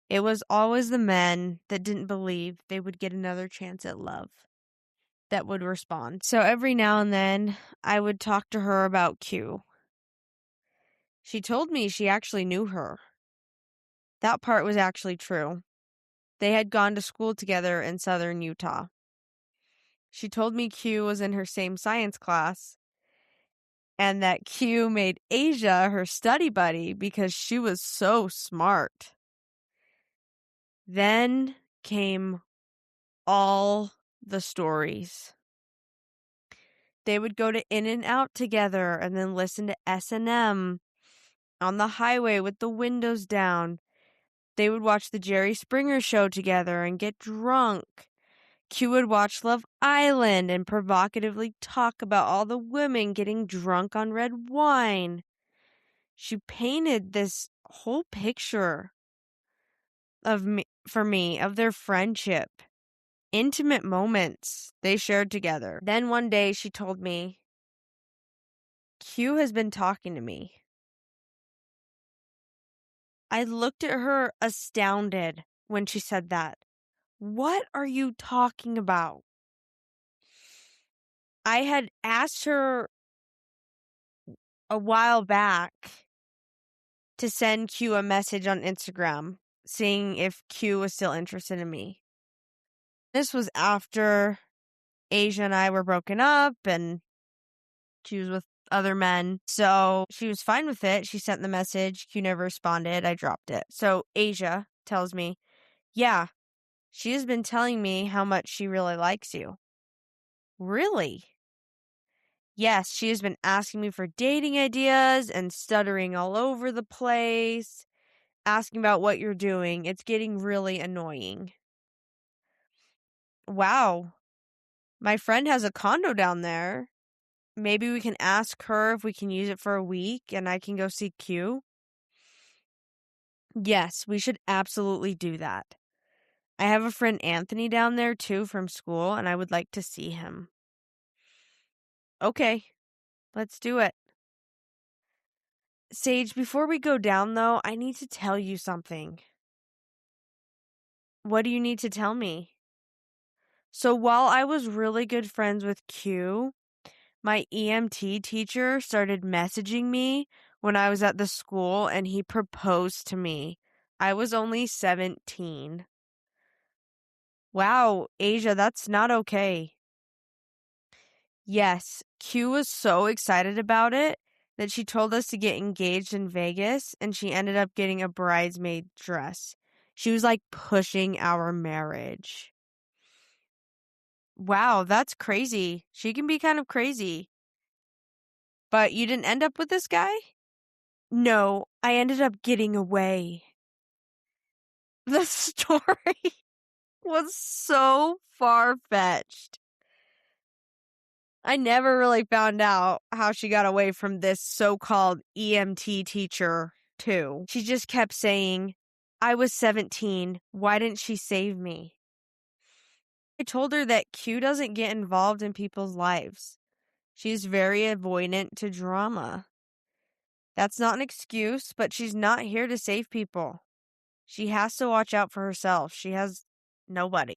it was always the men that didn't believe they would get another chance at love that would respond. So every now and then, I would talk to her about Q. She told me she actually knew her. That part was actually true. They had gone to school together in southern Utah. She told me Q was in her same science class, and that Q made Asia her study buddy because she was so smart. Then came all the stories. They would go to In-N-Out together and then listen to S&M on the highway with the windows down. They would watch the Jerry Springer show together and get drunk. Q would watch Love Island and provocatively talk about all the women getting drunk on red wine. She painted this whole picture of me, of their friendship, intimate moments they shared together. Then one day she told me, Q has been talking to me. I looked at her astounded when she said that. What are you talking about? I had asked her a while back to send Q a message on Instagram, seeing if Q was still interested in me. This was after Asia and I were broken up and she was with other men. So she was fine with it. She sent the message. Q never responded. I dropped it. So Asia tells me, yeah, she has been telling me how much she really likes you. Really? Yes, she has been asking me for dating ideas and stuttering all over the place, asking about what you're doing. It's getting really annoying. Wow. My friend has a condo down there. Maybe we can ask her if we can use it for a week and I can go see Q. Yes, we should absolutely do that. I have a friend Anthony down there too from school and I would like to see him. Okay, let's do it. Sage, before we go down though, I need to tell you something. What do you need to tell me? So while I was really good friends with Q, my EMT teacher started messaging me when I was at the school and he proposed to me. I was only 17. Wow, Asia, that's not okay. Yes, Q was so excited about it that she told us to get engaged in Vegas and she ended up getting a bridesmaid dress. She was like pushing our marriage. Wow, that's crazy. She can be kind of crazy. But you didn't end up with this guy? No, I ended up getting away. The story was so far-fetched. I never really found out how she got away from this so-called EMT teacher, too. She just kept saying, I was 17. Why didn't she save me? I told her that Q doesn't get involved in people's lives. She's very avoidant to drama. That's not an excuse, but she's not here to save people. She has to watch out for herself. She has nobody.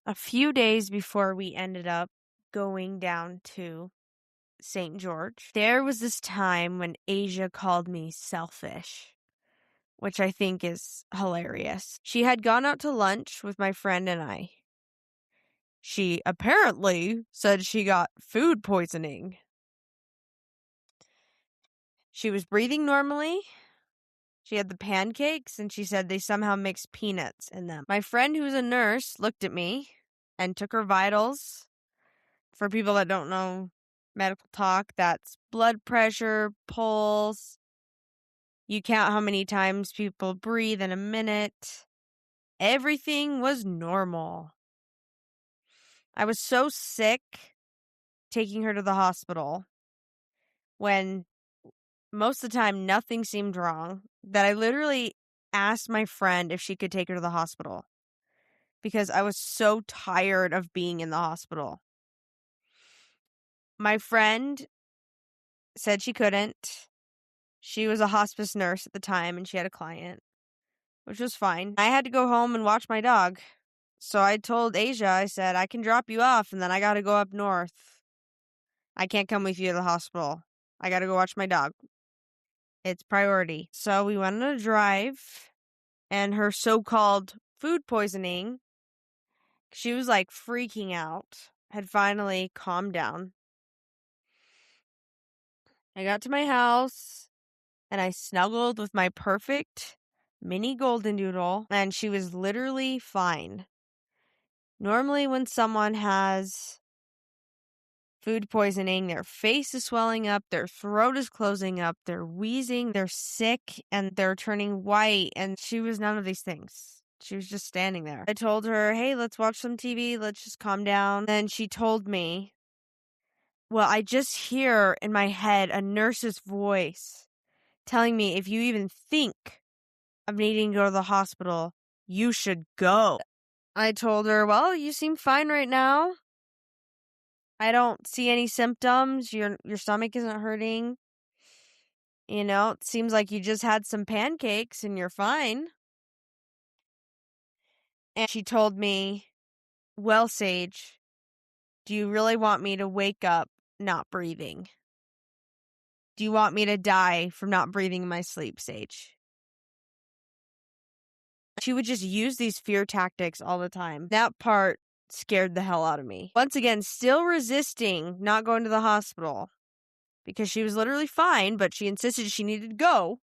A few days before we ended up going down to St. George, there was this time when Asia called me selfish, which I think is hilarious. She had gone out to lunch with my friend and I. She apparently said she got food poisoning. She was breathing normally. She had the pancakes, and she said they somehow mixed peanuts in them. My friend, who's a nurse, looked at me and took her vitals. For people that don't know medical talk, that's blood pressure, pulse. You count how many times people breathe in a minute. Everything was normal. I was so sick taking her to the hospital when most of the time nothing seemed wrong that I literally asked my friend if she could take her to the hospital because I was so tired of being in the hospital. My friend said she couldn't. She was a hospice nurse at the time and she had a client, which was fine. I had to go home and watch my dog. So I told Asia, I said, I can drop you off and then I got to go up north. I can't come with you to the hospital. I got to go watch my dog. It's priority. So we went on a drive and her so-called food poisoning, she was like freaking out, had finally calmed down. I got to my house and I snuggled with my perfect mini golden doodle and she was literally fine. Normally when someone has food poisoning. Their face is swelling up. Their throat is closing up. They're wheezing. They're sick and they're turning white. And she was none of these things. She was just standing there. I told her, hey, let's watch some TV. Let's just calm down. And she told me, well, I just hear in my head a nurse's voice telling me if you even think of needing to go to the hospital, you should go. I told her, well, you seem fine right now. I don't see any symptoms. Your stomach isn't hurting. You know, it seems like you just had some pancakes and you're fine. And she told me, well, Sage, do you really want me to wake up not breathing? Do you want me to die from not breathing in my sleep, Sage? She would just use these fear tactics all the time. That part scared the hell out of me. Once again, still resisting not going to the hospital because she was literally fine, but she insisted she needed to go.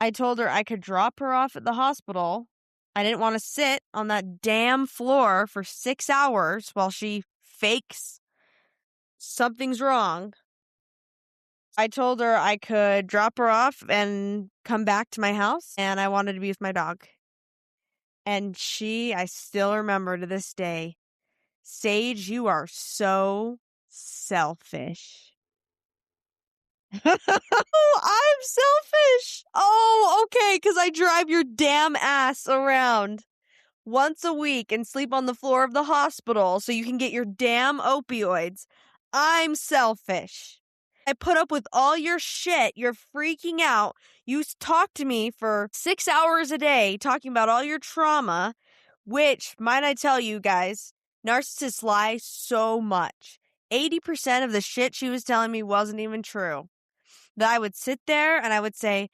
I told her I could drop her off at the hospital. I didn't want to sit on that damn floor for 6 hours while she fakes something's wrong. I told her I could drop her off and come back to my house, and I wanted to be with my dog. And I still remember to this day, Sage, you are so selfish. I'm selfish. Oh, okay, because I drive your damn ass around once a week and sleep on the floor of the hospital so you can get your damn opioids. I'm selfish. I put up with all your shit. You're freaking out. You talk to me for 6 hours a day talking about all your trauma, which, might I tell you guys, narcissists lie so much. 80% of the shit she was telling me wasn't even true. That I would sit there and I would say,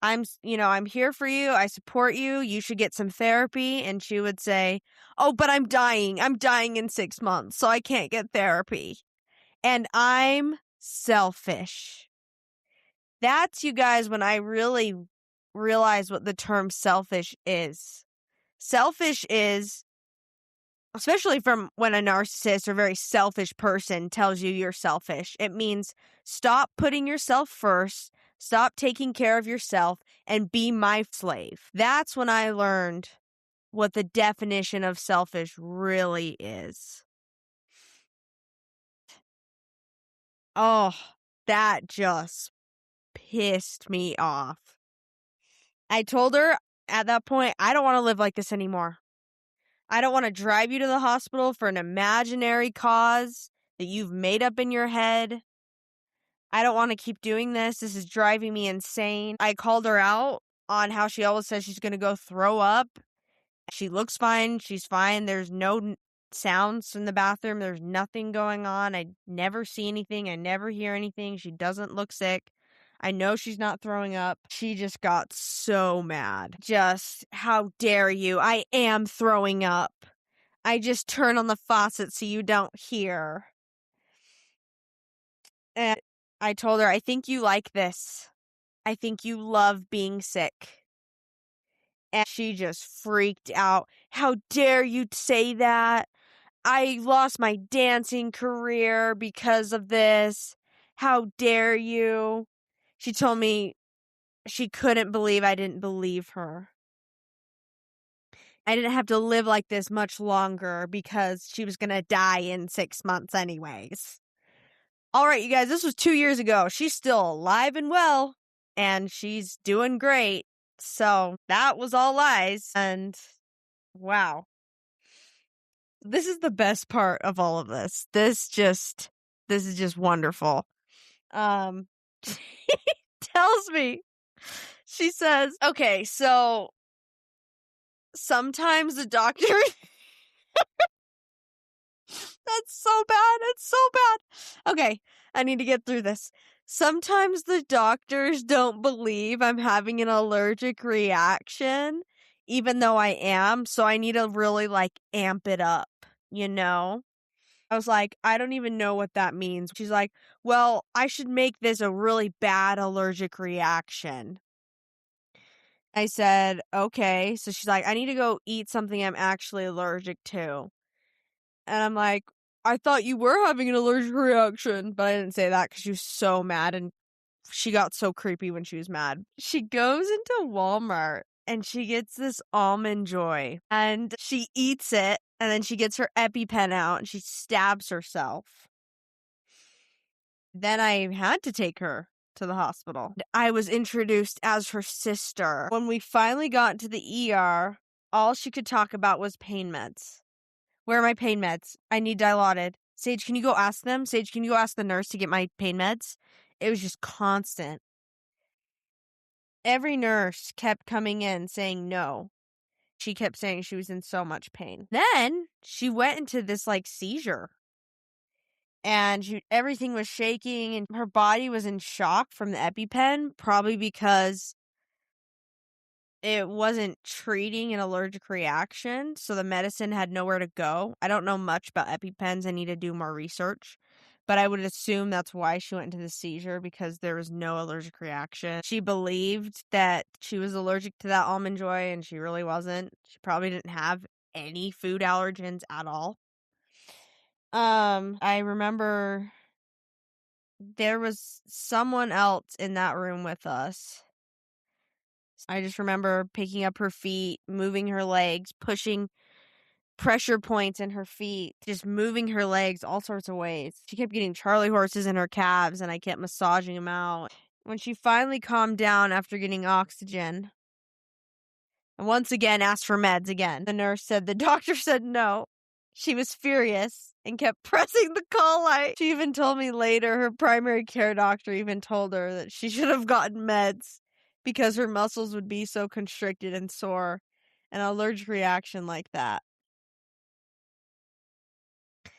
I'm here for you. I support you. You should get some therapy. And she would say, oh, but I'm dying. I'm dying in 6 months, so I can't get therapy. And I'm selfish. That's, you guys, when I really realize what the term selfish is. Selfish is, especially from when a narcissist or very selfish person tells you you're selfish, it means stop putting yourself first, stop taking care of yourself, and be my slave. That's when I learned what the definition of selfish really is. Oh, that just pissed me off. I told her at that point, I don't want to live like this anymore. I don't want to drive you to the hospital for an imaginary cause that you've made up in your head. I don't want to keep doing this. This is driving me insane. I called her out on how she always says she's going to go throw up. She looks fine. She's fine. There's no sounds in the bathroom. There's nothing going on. I never see anything. I never hear anything. She doesn't look sick. I know she's not throwing up. She just got so mad. Just, how dare you? I am throwing up. I just turn on the faucet so you don't hear. And I told her, I think you like this. I think you love being sick. And she just freaked out. How dare you say that? I lost my dancing career because of this. How dare you? She told me she couldn't believe I didn't believe her. I didn't have to live like this much longer because she was going to die in 6 months anyways. All right, you guys, this was 2 years ago. She's still alive and well, and she's doing great. So that was all lies. And wow. This is the best part of all of this. This is just wonderful. She tells me, she says, okay, so sometimes the doctor that's so bad. It's so bad. Okay, I need to get through this. Sometimes the doctors don't believe I'm having an allergic reaction, even though I am. So I need to really amp it up, you know? I was like, I don't even know what that means. She's like, well, I should make this a really bad allergic reaction. I said, okay. So she's like, I need to go eat something I'm actually allergic to. And I'm like, I thought you were having an allergic reaction. But I didn't say that because she was so mad, and she got so creepy when she was mad. She goes into Walmart and she gets this Almond Joy and she eats it, and then she gets her EpiPen out and she stabs herself. Then I had to take her to the hospital. I was introduced as her sister. When we finally got to the ER, all she could talk about was pain meds. Where are my pain meds? I need Dilaudid. Sage, can you go ask them? Sage, can you go ask the nurse to get my pain meds? It was just constant. Every nurse kept coming in saying no. She kept saying she was in so much pain. Then she went into this like seizure. And everything was shaking and her body was in shock from the EpiPen, probably because it wasn't treating an allergic reaction, so the medicine had nowhere to go. I don't know much about EpiPens. I need to do more research. But I would assume that's why she went into the seizure, because there was no allergic reaction. She believed that she was allergic to that Almond Joy, and she really wasn't. She probably didn't have any food allergens at all. I remember there was someone else in that room with us. I just remember picking up her feet, moving her legs, pushing pressure points in her feet, just moving her legs all sorts of ways. She kept getting Charlie horses in her calves, and I kept massaging them out. When she finally calmed down after getting oxygen, and once again asked for meds again, the nurse said the doctor said no. She was furious and kept pressing the call light. She even told me later her primary care doctor even told her that she should have gotten meds because her muscles would be so constricted and sore, an allergic reaction like that. To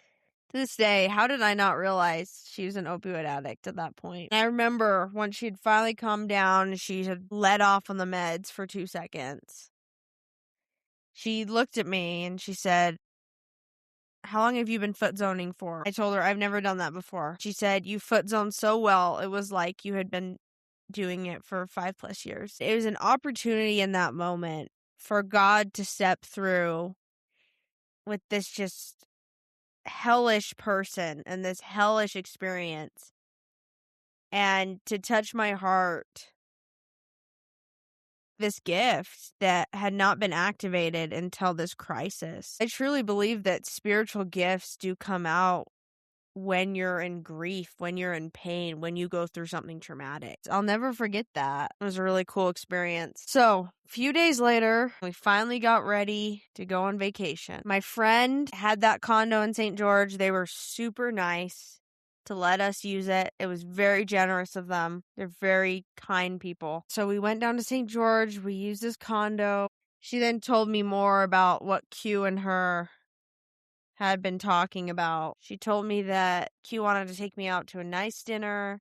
this day, how did I not realize she was an opioid addict at that point? And I remember when she had finally calmed down, she had let off on the meds for 2 seconds. She looked at me and she said, "How long have you been foot zoning for?" I told her, "I've never done that before." She said, "You foot zoned so well, it was like you had been doing it for 5+ years." It was an opportunity in that moment for God to step through with this just hellish person and this hellish experience, and to touch my heart, this gift that had not been activated until this crisis. I truly believe that spiritual gifts do come out when you're in grief, when you're in pain, when you go through something traumatic. I'll never forget that. It was a really cool experience. So, a few days later, we finally got ready to go on vacation. My friend had that condo in St. George. They were super nice to let us use it. It was very generous of them. They're very kind people. So we went down to St. George. We used this condo. She then told me more about what Q and her had been talking about. She told me that Q wanted to take me out to a nice dinner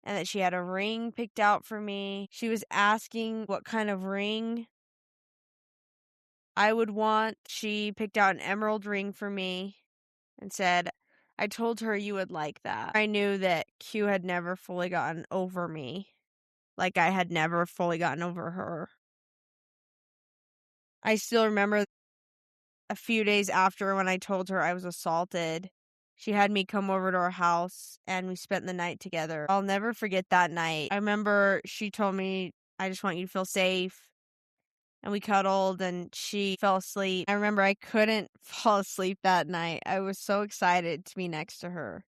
and that she had a ring picked out for me. She was asking what kind of ring I would want. She picked out an emerald ring for me and said, "I told her you would like that." I knew that Q had never fully gotten over me, like I had never fully gotten over her. I still remember a few days after, when I told her I was assaulted, she had me come over to her house and we spent the night together. I'll never forget that night. I remember she told me, "I just want you to feel safe." And we cuddled and she fell asleep. I remember I couldn't fall asleep that night. I was so excited to be next to her.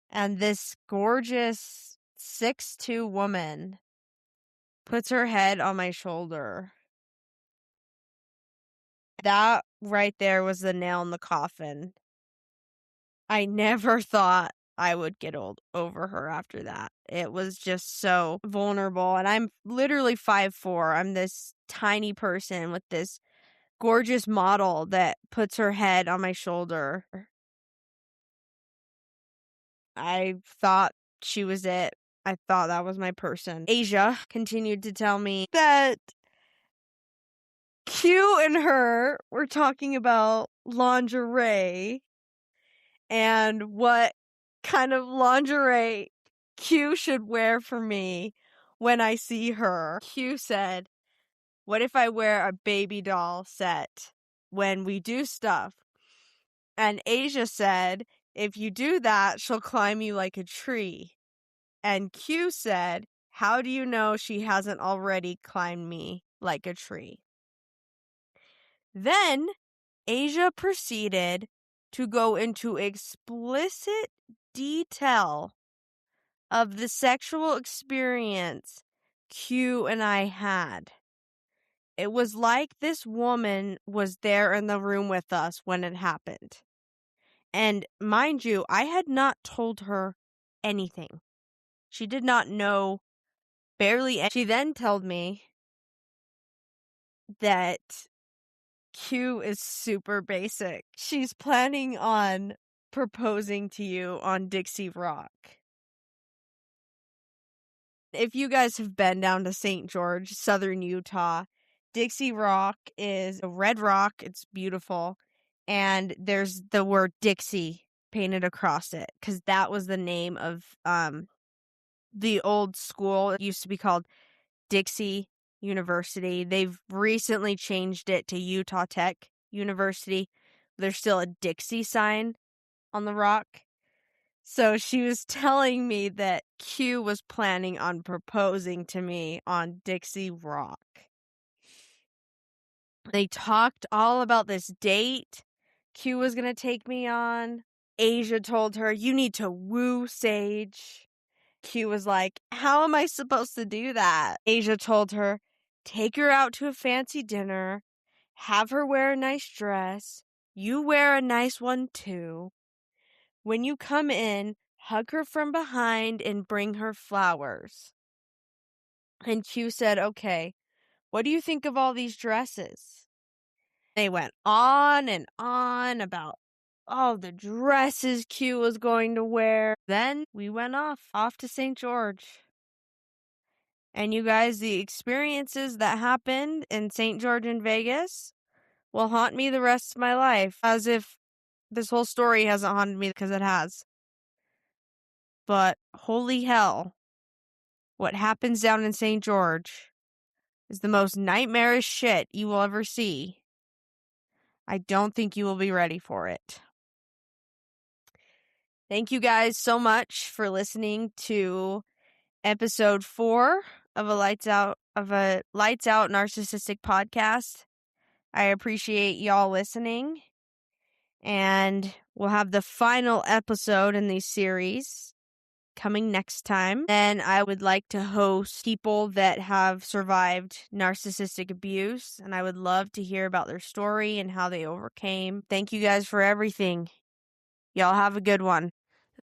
And this gorgeous 6'2" woman puts her head on my shoulder. That right there was the nail in the coffin. I never thought I would get over her after that. It was just so vulnerable. And I'm literally 5'4". I'm this tiny person with this gorgeous model that puts her head on my shoulder. I thought she was it. I thought that was my person. Asia continued to tell me that Q and her were talking about lingerie and what kind of lingerie Q should wear for me when I see her. Q said, "What if I wear a baby doll set when we do stuff?" And Asia said, if you do that, she'll climb you like a tree. And Q said, how do you know she hasn't already climbed me like a tree? Then Asia proceeded to go into explicit detail of the sexual experience Q and I had. It was like this woman was there in the room with us when it happened. And mind you, I had not told her anything. She did not know barely anything. She then told me that Q is super basic. She's planning on proposing to you on Dixie Rock. If you guys have been down to St. George, southern Utah, Dixie Rock is a red rock. It's beautiful. And there's the word Dixie painted across it because that was the name of the old school. It used to be called Dixie University. They've recently changed it to Utah Tech University. There's still a Dixie sign on the rock. So she was telling me that Q was planning on proposing to me on Dixie Rock. They talked all about this date Q was going to take me on. Asia told her, you need to woo Sage. Q was like, how am I supposed to do that? Asia told her, take her out to a fancy dinner, have her wear a nice dress, you wear a nice one too. When you come in, hug her from behind and bring her flowers. And Q said, okay, what do you think of all these dresses? They went on and on about all the dresses Q was going to wear. Then we went off to St. George. And you guys, the experiences that happened in St. George and Vegas will haunt me the rest of my life. As if this whole story hasn't haunted me, because it has. But holy hell, what happens down in St. George is the most nightmarish shit you will ever see. I don't think you will be ready for it. Thank you guys so much for listening to episode 4 of a Lights Out narcissistic podcast. I appreciate y'all listening, and we'll have the final episode in these series coming next time. Then I would like to host people that have survived narcissistic abuse, and I would love to hear about their story and how they overcame. Thank you guys for everything. Y'all have a good one.